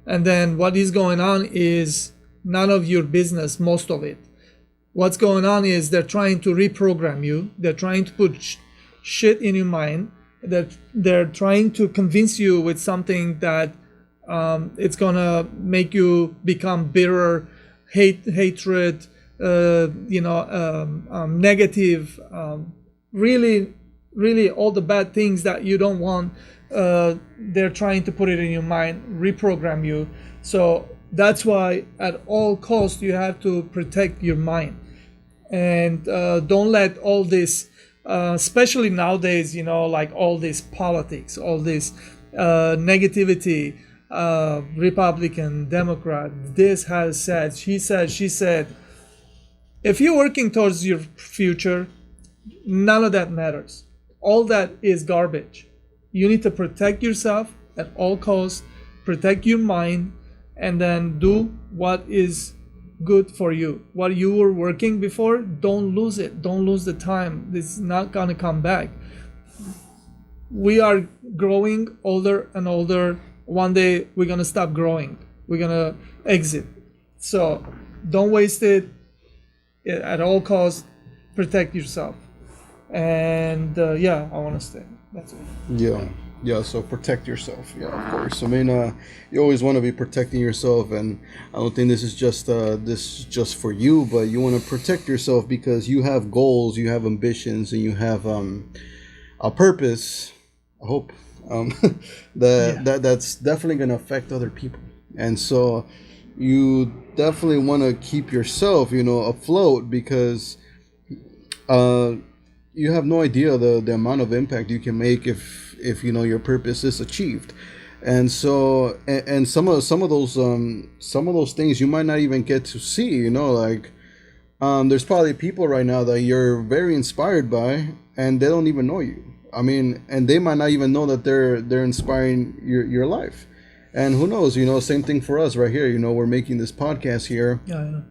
And then what is going on is none of your business, most of it. What's going on is they're trying to reprogram you, they're trying to put shit in your mind, that they're trying to convince you with something that it's gonna make you become bitter, hatred, negative, really all the bad things that you don't want. They're trying to put it in your mind, reprogram you. So that's why at all costs you have to protect your mind, and don't let all this, especially nowadays, like all this politics, all this negativity, Republican, Democrat, this has said, she said. If you're working towards your future, none of that matters. All that is garbage. You need to protect yourself at all costs, protect your mind, and then do what is good for you. What you were working before, don't lose it. Don't lose the time. It's not going to come back. We are growing older and older. One day we're going to stop growing. We're going to exit. So don't waste it. At all costs, protect yourself. And I want to stay. That's it. Yeah, so protect yourself. Yeah, of course. I mean, you always want to be protecting yourself, and I don't think this is just for you, but you want to protect yourself because you have goals, you have ambitions, and you have a purpose. I hope that's definitely going to affect other people, and so you definitely want to keep yourself, afloat, because you have no idea the amount of impact you can make if your purpose is achieved. And so and some of those things you might not even get to see, there's probably people right now that you're very inspired by and they don't even know you. I mean, and they might not even know that they're inspiring your life. And who knows, same thing for us right here. We're making this podcast here. Yeah, I know.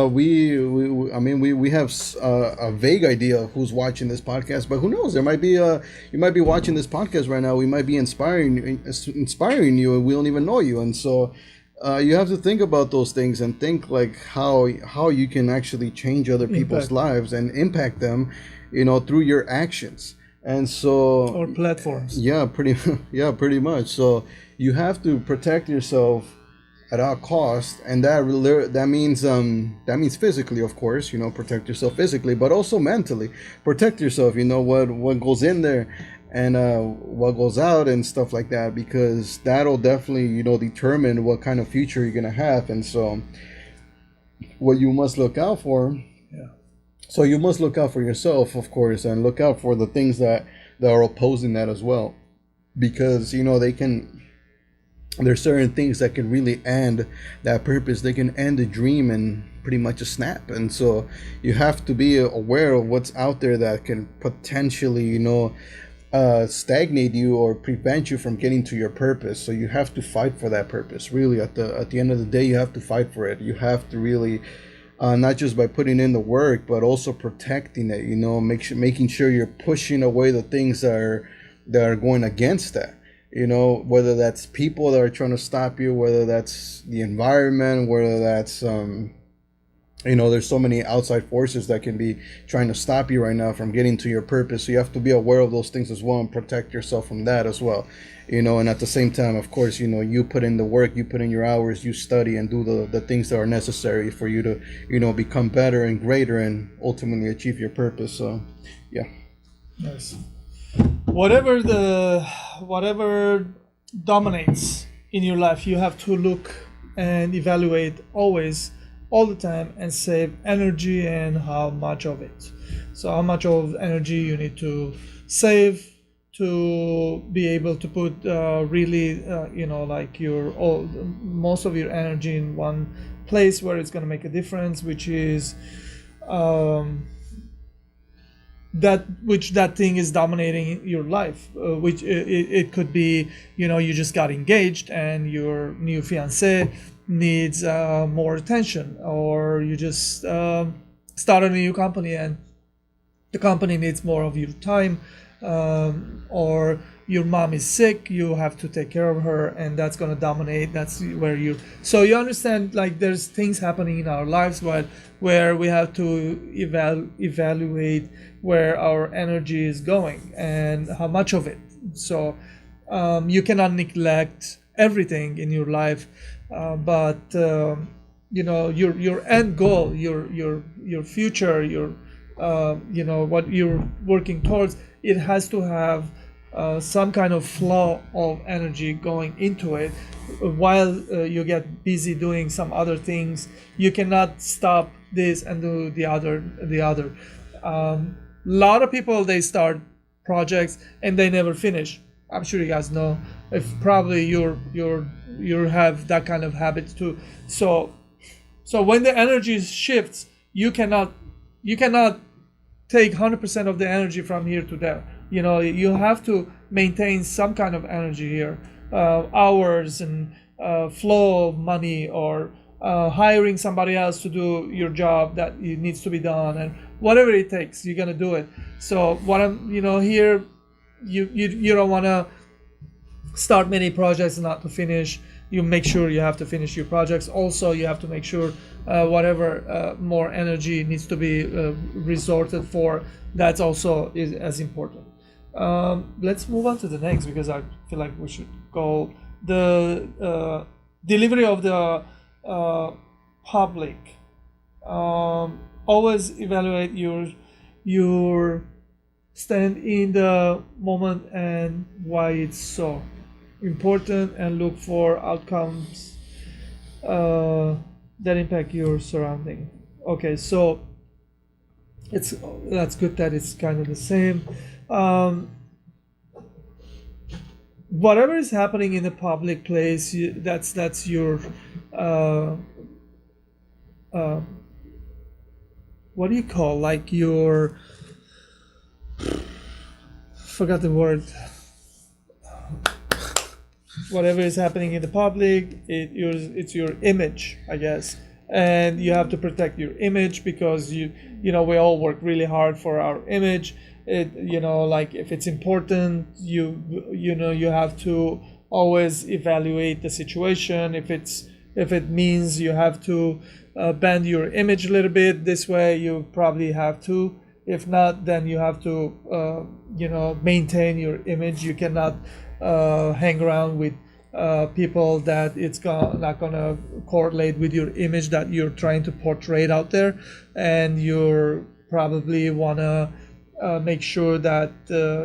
We have a vague idea of who's watching this podcast, but who knows? There might be you might be watching this podcast right now. We might be inspiring you, and we don't even know you. And so, you have to think about those things and think like how you can actually change other people's lives and impact them, through your actions. And so, or platforms. Yeah, pretty much. So you have to protect yourself at all costs, and that means physically, of course, protect yourself physically, but also mentally protect yourself. What goes in there and what goes out and stuff like that, because that'll definitely determine what kind of future you're gonna have. And so what you must look out for. So you must look out for yourself, of course, and look out for the things that are opposing that as well, because there's certain things that can really end that purpose. They can end a dream in pretty much a snap. And so you have to be aware of what's out there that can potentially stagnate you or prevent you from getting to your purpose. So you have to fight for that purpose. Really, at the end of the day, you have to fight for it. You have to really not just by putting in the work, but also protecting it. Making sure you're pushing away the things that are going against that. Whether that's people that are trying to stop you, whether that's the environment, whether that's, there's so many outside forces that can be trying to stop you right now from getting to your purpose. So you have to be aware of those things as well and protect yourself from that as well. And at the same time, of course, you put in the work, you put in your hours, you study and do the things that are necessary for you to, become better and greater and ultimately achieve your purpose. So, yeah. Yes. Whatever dominates in your life, you have to look and evaluate always, all the time, and save energy and how much of it. So how much of energy you need to save to be able to put most of your energy in one place where it's going to make a difference, which is that thing is dominating your life, which it could be, you just got engaged and your new fiance needs more attention, or you just started a new company and the company needs more of your time, or your mom is sick, you have to take care of her, and that's going to dominate. That's where you, so you understand, like, there's things happening in our lives where we have to evaluate where our energy is going and how much of it. So you cannot neglect everything in your life, but your end goal, your future, your what you're working towards, it has to have some kind of flow of energy going into it while you get busy doing some other things. You cannot stop this and do the other. A lot of people, they start projects and they never finish. I'm sure you guys know, if probably you have that kind of habit too. So when the energy shifts, you cannot take 100% of the energy from here to there. You have to maintain some kind of energy here, hours and flow of money, or hiring somebody else to do your job that needs to be done, and whatever it takes, you're gonna do it. So what I'm here, you don't want to start many projects not to finish. You make sure you have to finish your projects. Also, you have to make sure whatever more energy needs to be resorted for, that's also is as important. Let's move on to the next, because I feel like we should go the delivery of the public. Always evaluate your stand in the moment and why it's so important, and look for outcomes that impact your surrounding. Okay, so that's good that it's kind of the same. Whatever is happening in the public place, that's your what do you call, like, your, forgot the word, whatever is happening in the public, it's your image, I guess. And you have to protect your image, because we all work really hard for our image. Like, if it's important, you have to always evaluate the situation. If it means you have to bend your image a little bit this way, you probably have to. If not, then you have to maintain your image. You cannot hang around with people that it's not gonna correlate with your image that you're trying to portray out there. And you're probably wanna make sure that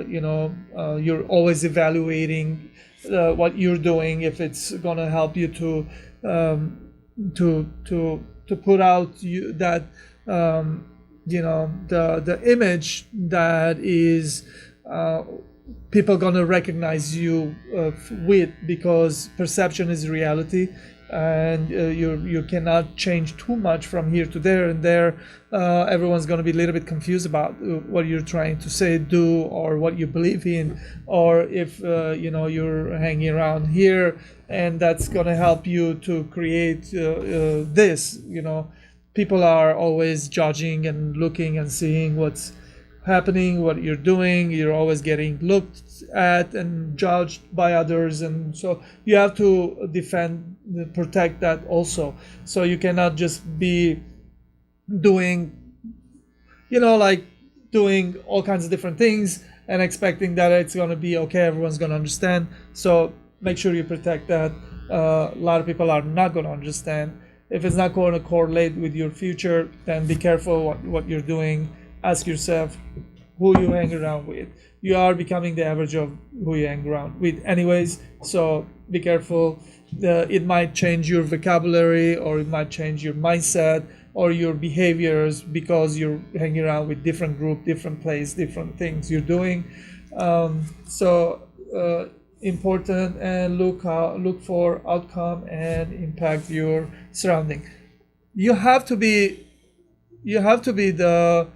you're always evaluating what you're doing, if it's gonna help you to put out that the image that is people gonna recognize you with, because perception is reality, and you cannot change too much from here to there and there. Everyone's gonna be a little bit confused about what you're trying to say, do, or what you believe in, or if you're hanging around here, and that's gonna help you to create this. People are always judging and looking and seeing what's happening, what you're doing. You're always getting looked at and judged by others, and so you have to protect that also. So you cannot just be doing doing all kinds of different things and expecting that it's going to be okay, everyone's going to understand. So make sure you protect that. A lot of people are not going to understand. If it's not going to correlate with your future, then be careful what you're doing. Ask yourself who you hang around with. You are becoming the average of who you hang around with anyways, so be careful. It might change your vocabulary, or it might change your mindset or your behaviors, because you're hanging around with different group, different place, different things you're doing. Important, and look for outcome and impact your surrounding. You have to be the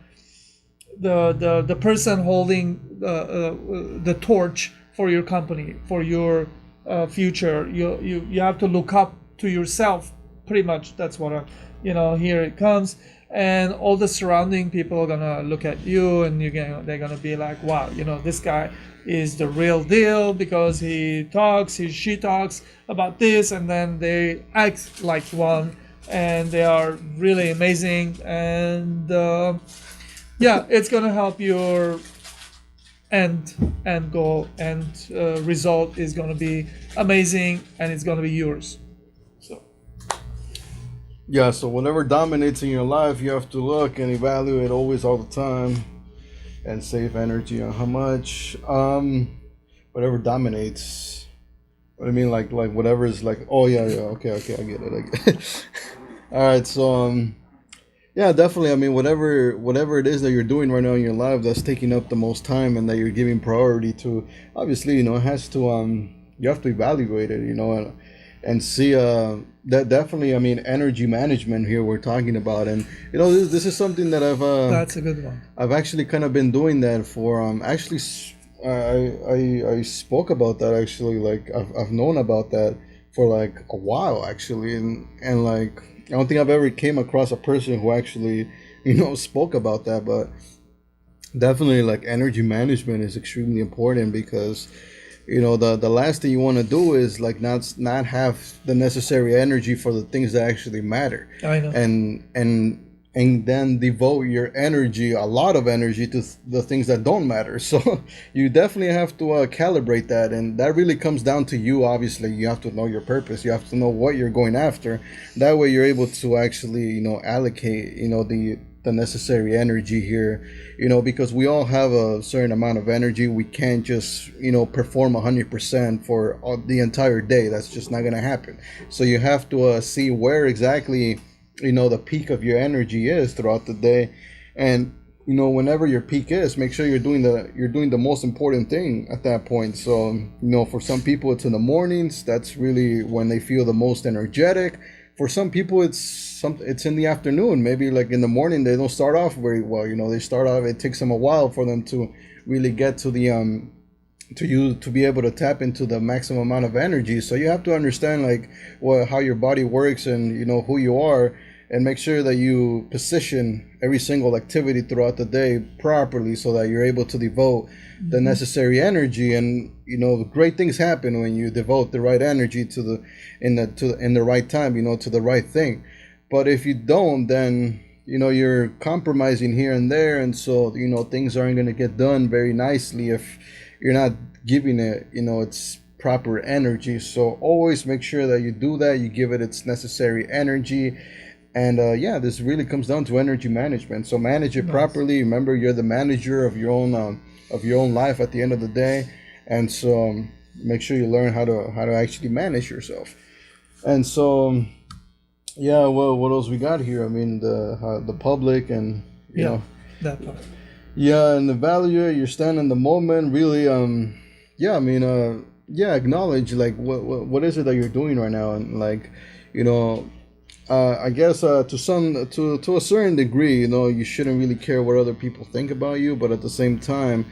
person holding the torch for your company, for your future. You have to look up to yourself, pretty much. That's what here it comes. and all the surrounding people are gonna look at you, and they're gonna be like, wow, this guy is the real deal because she talks about this, and then they act like one, and they are really amazing, and yeah, it's gonna help your end goal, and result is gonna be amazing, and it's gonna be yours. So Yeah, so whatever dominates in your life, you have to look and evaluate always, all the time, and save energy on how much. Whatever dominates. What I mean, like whatever is like. Oh yeah, okay, I get it. All right, so yeah, definitely. I mean, whatever it is that you're doing right now in your life that's taking up the most time and that you're giving priority to, obviously, it has to you have to evaluate it, and see that definitely. I mean, energy management here we're talking about, and this is something that that's a good one. I've actually kind of been doing that for actually. I spoke about that actually. Like I've known about that for like a while actually, and like I don't think I've ever came across a person who actually spoke about that, but definitely like energy management is extremely important because the last thing you want to do is like not have the necessary energy for the things that actually matter. I know. And then devote your energy, a lot of energy, to the things that don't matter. So you definitely have to calibrate that, and that really comes down to you. Obviously, you have to know your purpose. You have to know what you're going after. That way, you're able to actually, allocate, the necessary energy here, because we all have a certain amount of energy. We can't just, perform 100% for the entire day. That's just not going to happen. So you have to see where exactly the peak of your energy is throughout the day, and whenever your peak is, make sure you're doing the most important thing at that point. So for some people it's in the mornings. That's really when they feel the most energetic. For some people it's in the afternoon. Maybe like in the morning they don't start off very well. They start off, it takes them a while for them to really get to the to be able to tap into the maximum amount of energy. So you have to understand like how your body works, and who you are, and make sure that you position every single activity throughout the day properly so that you're able to devote the necessary energy. And great things happen when you devote the right energy in the right time, to the right thing. But if you don't, then you're compromising here and there, and so things aren't going to get done very nicely if you're not giving it its proper energy. So always make sure that you do that, you give it its necessary energy. And this really comes down to energy management. So manage it properly. Remember, you're the manager of your own life at the end of the day, and so make sure you learn how to actually manage yourself. And so well, what else we got here? I mean, the public, and that part. Yeah, and evaluate your stand in the moment. Really, acknowledge like what is it that you're doing right now, and like, I guess to a certain degree, you shouldn't really care what other people think about you, but at the same time,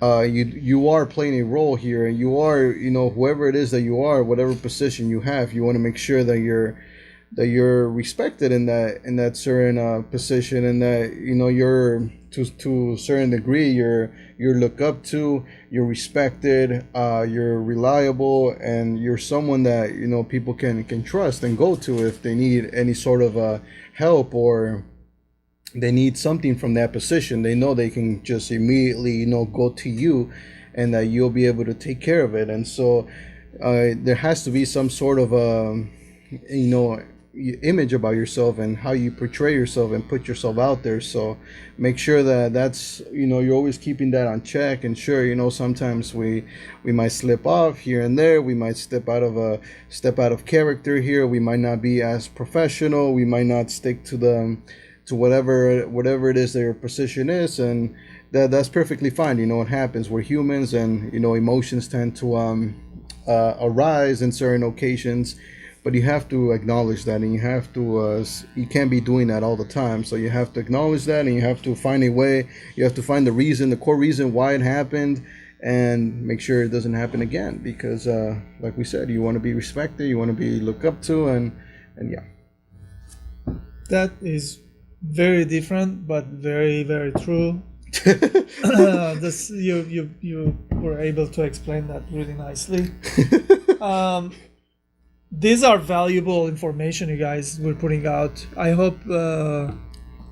you are playing a role here, and you are, whoever it is that you are, whatever position you have, you want to make sure that you're respected in that certain position, and that you're to a certain degree you're looked up to, you're respected, you're reliable, and you're someone that people can trust and go to if they need any sort of help, or they need something from that position. They know they can just immediately go to you, and that you'll be able to take care of it. And so there has to be some sort of image about yourself and how you portray yourself and put yourself out there. So make sure that that's you're always keeping that on check. And sure, sometimes we might slip off here and there. We might step out of character here. We might not be as professional. We might not stick to whatever it is that your position is, and that's perfectly fine. It happens. We're humans, and emotions tend to arise in certain occasions. But you have to acknowledge that, and you have to you can't be doing that all the time. So you have to acknowledge that, and you have to find a way. You have to find the core reason why it happened, and make sure it doesn't happen again. Because like we said, you want to be respected, you want to be looked up to, and yeah. That is very different, but very, very true. This you were able to explain that really nicely. These are valuable information you guys were putting out. I hope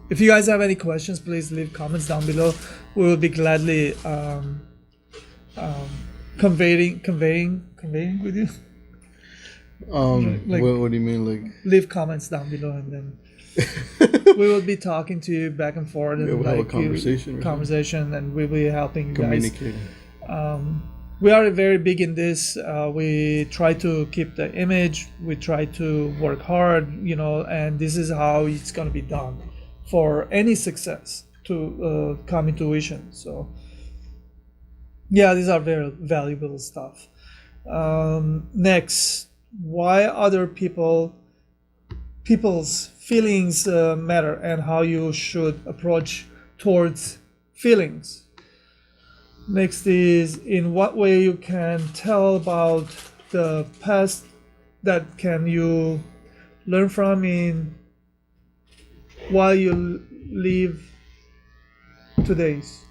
if you guys have any questions, please leave comments down below. We will be gladly conveying with you. Like, what do you mean, like? leave comments down below, and then we will be talking to you back and forth, and We'll have a conversation, and we'll be helping you guys. Communicating. We are very big in this. We try to keep the image. We try to work hard, and this is how it's going to be done for any success to come into fruition. So, yeah, these are very valuable stuff. Next, why other people's feelings matter, and how you should approach towards feelings. Next is, in what way you can tell about the past that can you learn from in while you live today's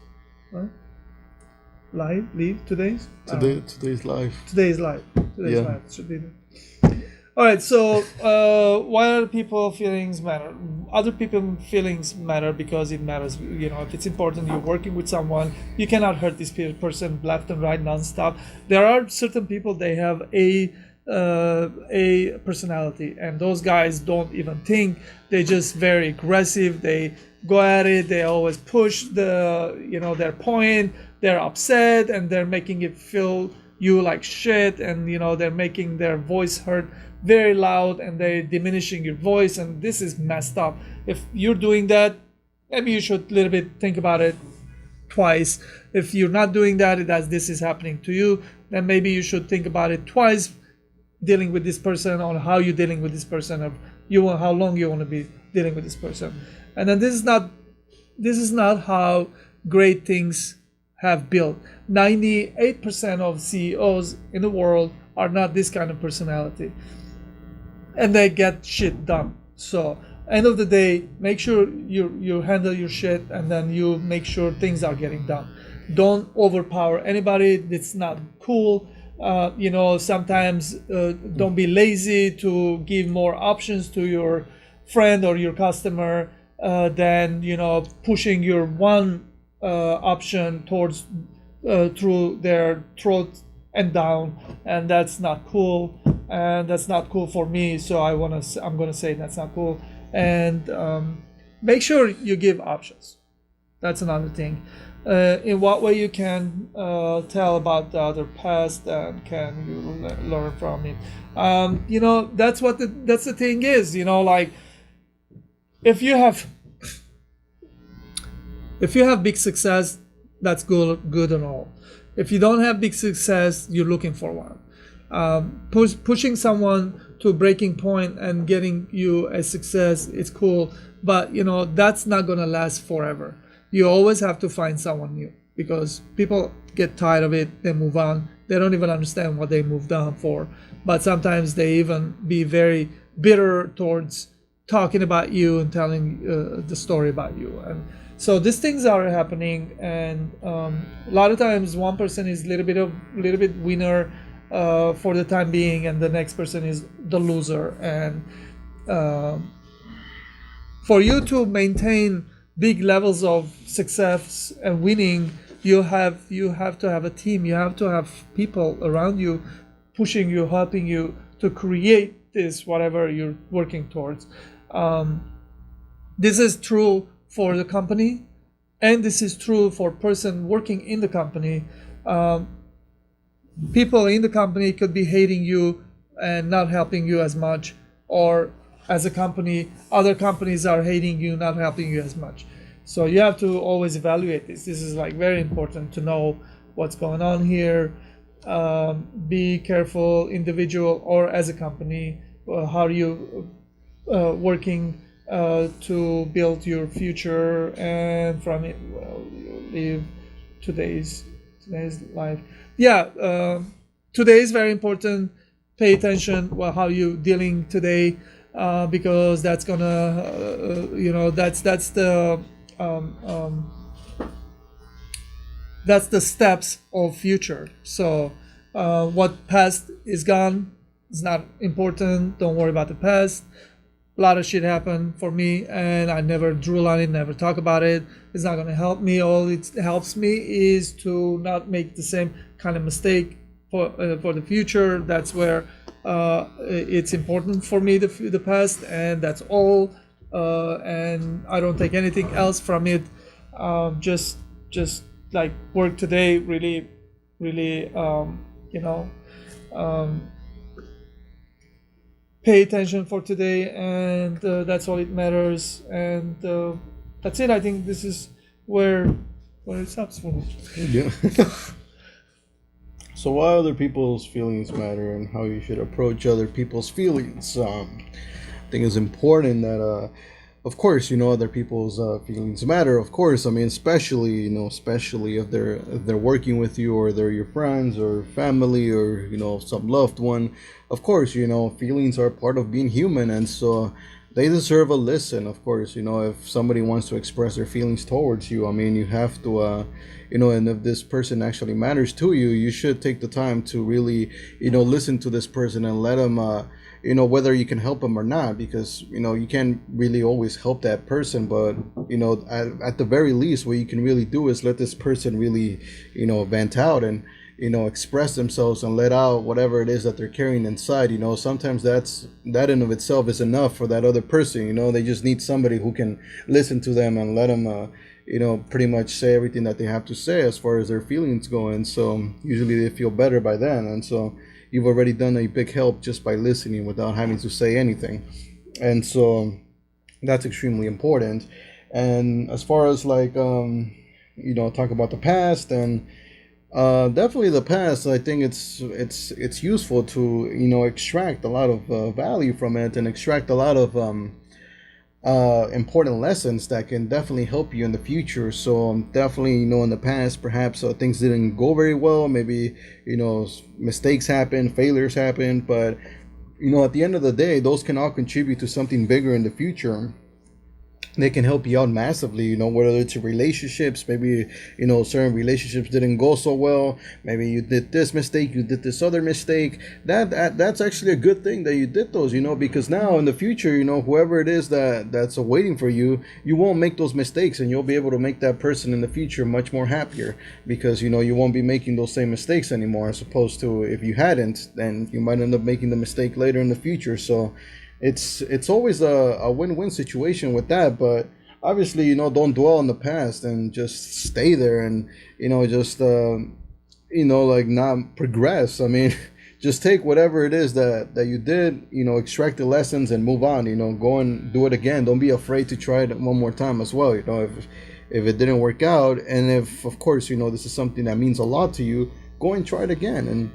live today's Life. Today's life Yeah. should be. All right, so why other people feelings matter? Other people feelings matter because it matters. If it's important, you're working with someone, you cannot hurt this person left and right nonstop. There are certain people, they have a personality, and those guys don't even think. They're just very aggressive. They go at it. They always push their point. They're upset, and they're making it feel you like shit, and they're making their voice heard very loud, and they're diminishing your voice, and this is messed up. If you're doing that, maybe you should a little bit think about it twice. If you're not doing that, as this is happening to you, then maybe you should think about it twice, dealing with this person, on how you're dealing with this person, or how long you want to be dealing with this person. And then this is not how great things have built. 98% of CEOs in the world are not this kind of personality, and they get shit done. So end of the day, make sure you handle your shit, and then you make sure things are getting done. Don't overpower anybody. It's not cool. Sometimes don't be lazy to give more options to your friend or your customer than pushing your one option towards through their throat and down, and that's not cool, and that's not cool for me. So I'm gonna say that's not cool. And make sure you give options. That's another thing. In what way you can tell about the other past, and can you learn from it? That's the thing is, like, if you have big success, that's good and all. If you don't have big success, you're looking for one. Pushing someone to a breaking point and getting you a success, it's cool, but that's not gonna last forever. You always have to find someone new, because people get tired of it, they move on. They don't even understand what they moved on for. But sometimes they even be very bitter towards talking about you and telling the story about you. And so these things are happening, and a lot of times one person is a little bit winner for the time being, and the next person is the loser. And for you to maintain big levels of success and winning, you have to have a team. You have to have people around you pushing you, helping you to create this whatever you're working towards. This is true for the company, and this is true for person working in the company. People in the company could be hating you and not helping you as much, or as a company, other companies are hating you, not helping you as much. So you have to always evaluate this. This is like very important to know what's going on here. Be careful, individual or as a company, how are you working to build your future, and from it, you live today's life. Today is very important. Pay attention how you dealing today. because that's gonna, that's the steps of future. So what past is gone. It's not important. Don't worry about the past. A lot of shit happened for me, and I never drew on it, never talk about it. It's not gonna help me. All it helps me is to not make the same kind of mistake for the future. That's where it's important for me, the past, and that's all. And I don't take anything else from it. Just like work today, really, really, pay attention for today, and that's all it matters. And that's it. I think this is where it stops for me. Yeah. So why other people's feelings matter and how you should approach other people's feelings. I think it's important that, of course, other people's feelings matter. Of course, I mean, especially if they're working with you, or they're your friends or family, or some loved one. Of course, feelings are part of being human, and so they deserve a listen. Of course, if somebody wants to express their feelings towards you, I mean, you have to, and if this person actually matters to you, you should take the time to really, listen to this person and let them, whether you can help them or not, because, you can't really always help that person, but, at the very least, what you can really do is let this person really, vent out and, express themselves and let out whatever it is that they're carrying inside. Sometimes that in of itself is enough for that other person. They just need somebody who can listen to them and let them, pretty much say everything that they have to say as far as their feelings go. And so usually they feel better by then. And so you've already done a big help just by listening without having to say anything. And so that's extremely important. And as far as like, talk about the past, and definitely the past, I think it's useful to extract a lot of value from it, and extract a lot of important lessons that can definitely help you in the future. So definitely, in the past, perhaps things didn't go very well. Maybe mistakes happen, failures happen, but at the end of the day, those can all contribute to something bigger in the future. They can help you out massively, whether it's relationships. Maybe, certain relationships didn't go so well. Maybe you did this mistake, you did this other mistake. That's actually a good thing that you did those, because now in the future, whoever it is that's waiting for you, you won't make those mistakes, and you'll be able to make that person in the future much more happier, because, you won't be making those same mistakes anymore, as opposed to if you hadn't, then you might end up making the mistake later in the future. So it's always a win-win situation with that. But obviously, don't dwell on the past and just stay there and just like not progress. I mean, just take whatever it is that you did, extract the lessons and move on. Go and do it again. Don't be afraid to try it one more time as well. If it didn't work out, and if, of course, this is something that means a lot to you, go and try it again. And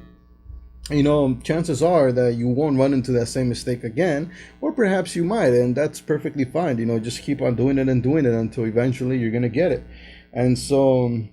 chances are that you won't run into that same mistake again, or perhaps you might, and that's perfectly fine. Just keep on doing it and doing it until eventually you're going to get it. And so,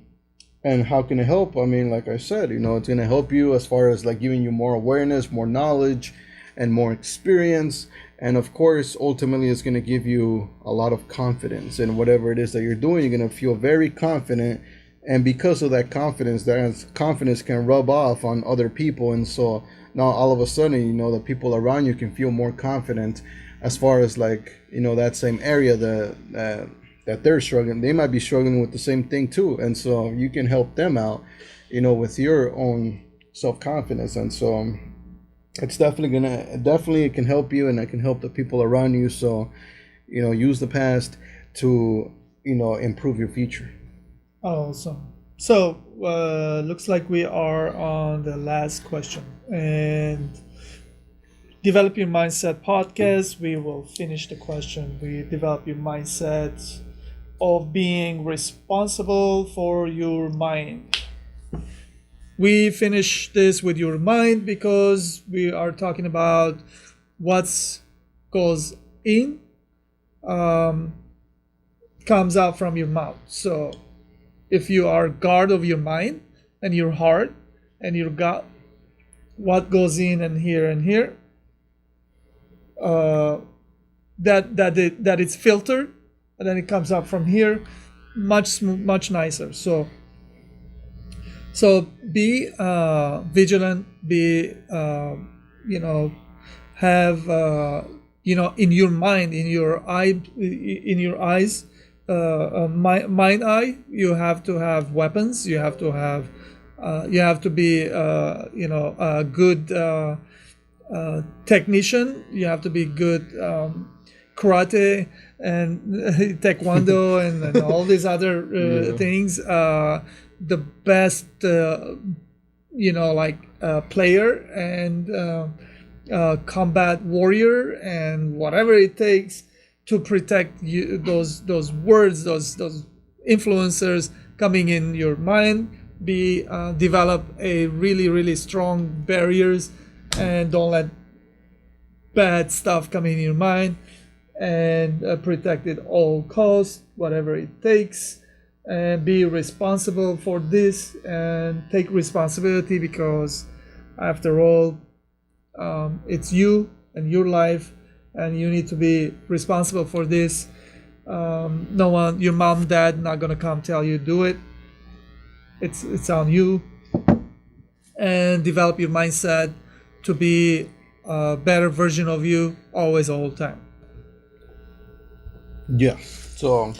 and how can it help? I mean, like I said, it's going to help you as far as like giving you more awareness, more knowledge, and more experience. And of course, ultimately, it's going to give you a lot of confidence in whatever it is that you're doing. You're going to feel very confident. And because of that confidence can rub off on other people. And so now all of a sudden, the people around you can feel more confident as far as like, that same area that they're struggling. They might be struggling with the same thing too. And so you can help them out, with your own self-confidence. And so it's definitely it can help you, and it can help the people around you. So, use the past to, improve your future. Awesome. So, looks like we are on the last question. And Develop Your Mindset podcast, we will finish the question. We develop your mindset of being responsible for your mind. We finish this with your mind because we are talking about what goes in comes out from your mouth. So if you are guard of your mind and your heart and your gut, what goes in and here, that it's filtered, and then it comes up from here, much nicer. So be vigilant. Be have in your mind, in your eyes, mind eye. You have to have weapons. You have to have be a good technician. You have to be good karate and taekwondo and all these other things. The best player and combat warrior and whatever it takes to protect you, those words, those influencers coming in your mind. Develop a really strong barriers, and don't let bad stuff come in your mind, and protect it all costs, whatever it takes, and be responsible for this and take responsibility, because after all, it's you and your life, and you need to be responsible for this. No one, your mom, dad, not gonna come tell you do it. It's on you. And develop your mindset to be a better version of you, always, all the time. Yeah. So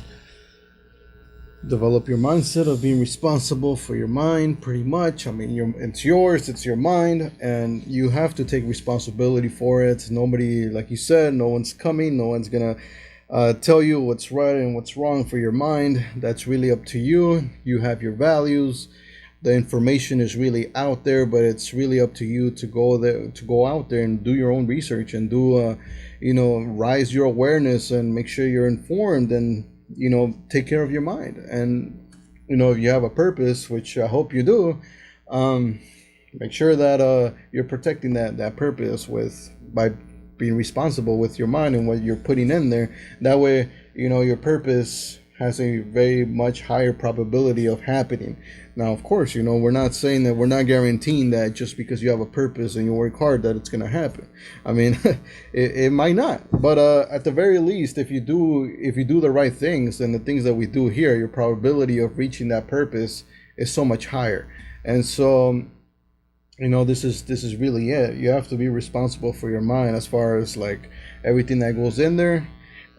develop your mindset of being responsible for your mind, pretty much. I mean, it's yours, it's your mind, and you have to take responsibility for it. Nobody, like you said, no one's coming, no one's gonna tell you what's right and what's wrong for your mind. That's really up to you. You have your values. The information is really out there, but it's really up to you to go out there and do your own research and do rise your awareness and make sure you're informed, and take care of your mind. And if you have a purpose, which I hope you do, make sure that you're protecting that purpose by being responsible with your mind and what you're putting in there. That way, your purpose has a very much higher probability of happening. Now, of course, we're not saying that, we're not guaranteeing that just because you have a purpose and you work hard that it's going to happen. I mean, it might not, but at the very least, if you do the right things and the things that we do here, your probability of reaching that purpose is so much higher. And so, this is really it. You have to be responsible for your mind as far as like everything that goes in there.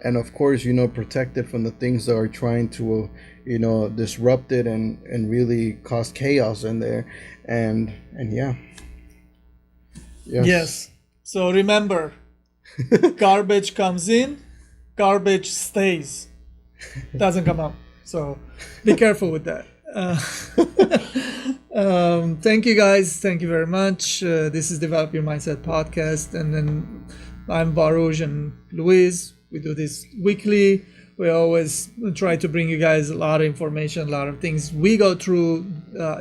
And of course, protect it from the things that are trying to, disrupt it and really cause chaos in there. And yeah. Yes. So remember, garbage comes in, garbage stays. Doesn't come out. So be careful with that. Thank you guys. Thank you very much. This is Develop Your Mindset podcast. And then I'm Baruch and Luis. We do this weekly. We always try to bring you guys a lot of information, a lot of things we go through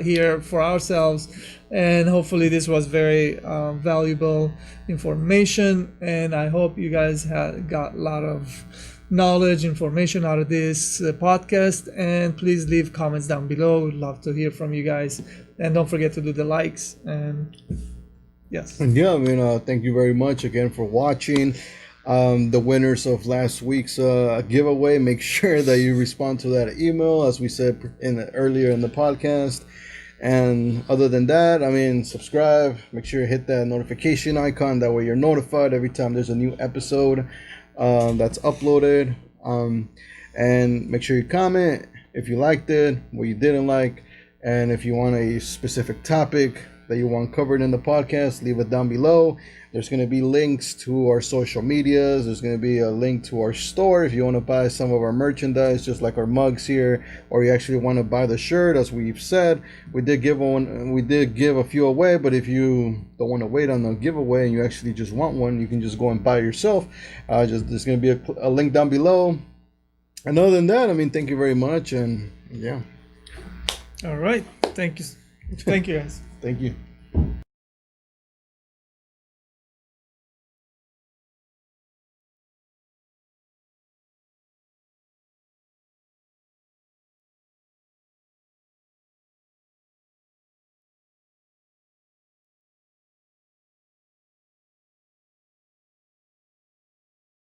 here for ourselves. And hopefully this was very valuable information. And I hope you guys got a lot of knowledge, information out of this podcast. And please leave comments down below. We'd love to hear from you guys. And don't forget to do the likes. And yes. And yeah, thank you very much again for watching. The winners of last week's giveaway, make sure that you respond to that email, as we said earlier in the podcast. And other than that, subscribe. Make sure you hit that notification icon. That way you're notified every time there's a new episode that's uploaded. And make sure you comment if you liked it, what you didn't like, and if you want a specific topic that you want covered in the podcast, leave it down below. There's going to be links to our social medias. There's going to be a link to our store if you want to buy some of our merchandise, just like our mugs here, or you actually want to buy the shirt. As we've said, we did give a few away, but if you don't want to wait on the giveaway and you actually just want one, you can just go and buy it yourself. There's going to be a link down below. And other than that, thank you very much, and yeah. All right. Thank you. Thank you, guys. Thank you.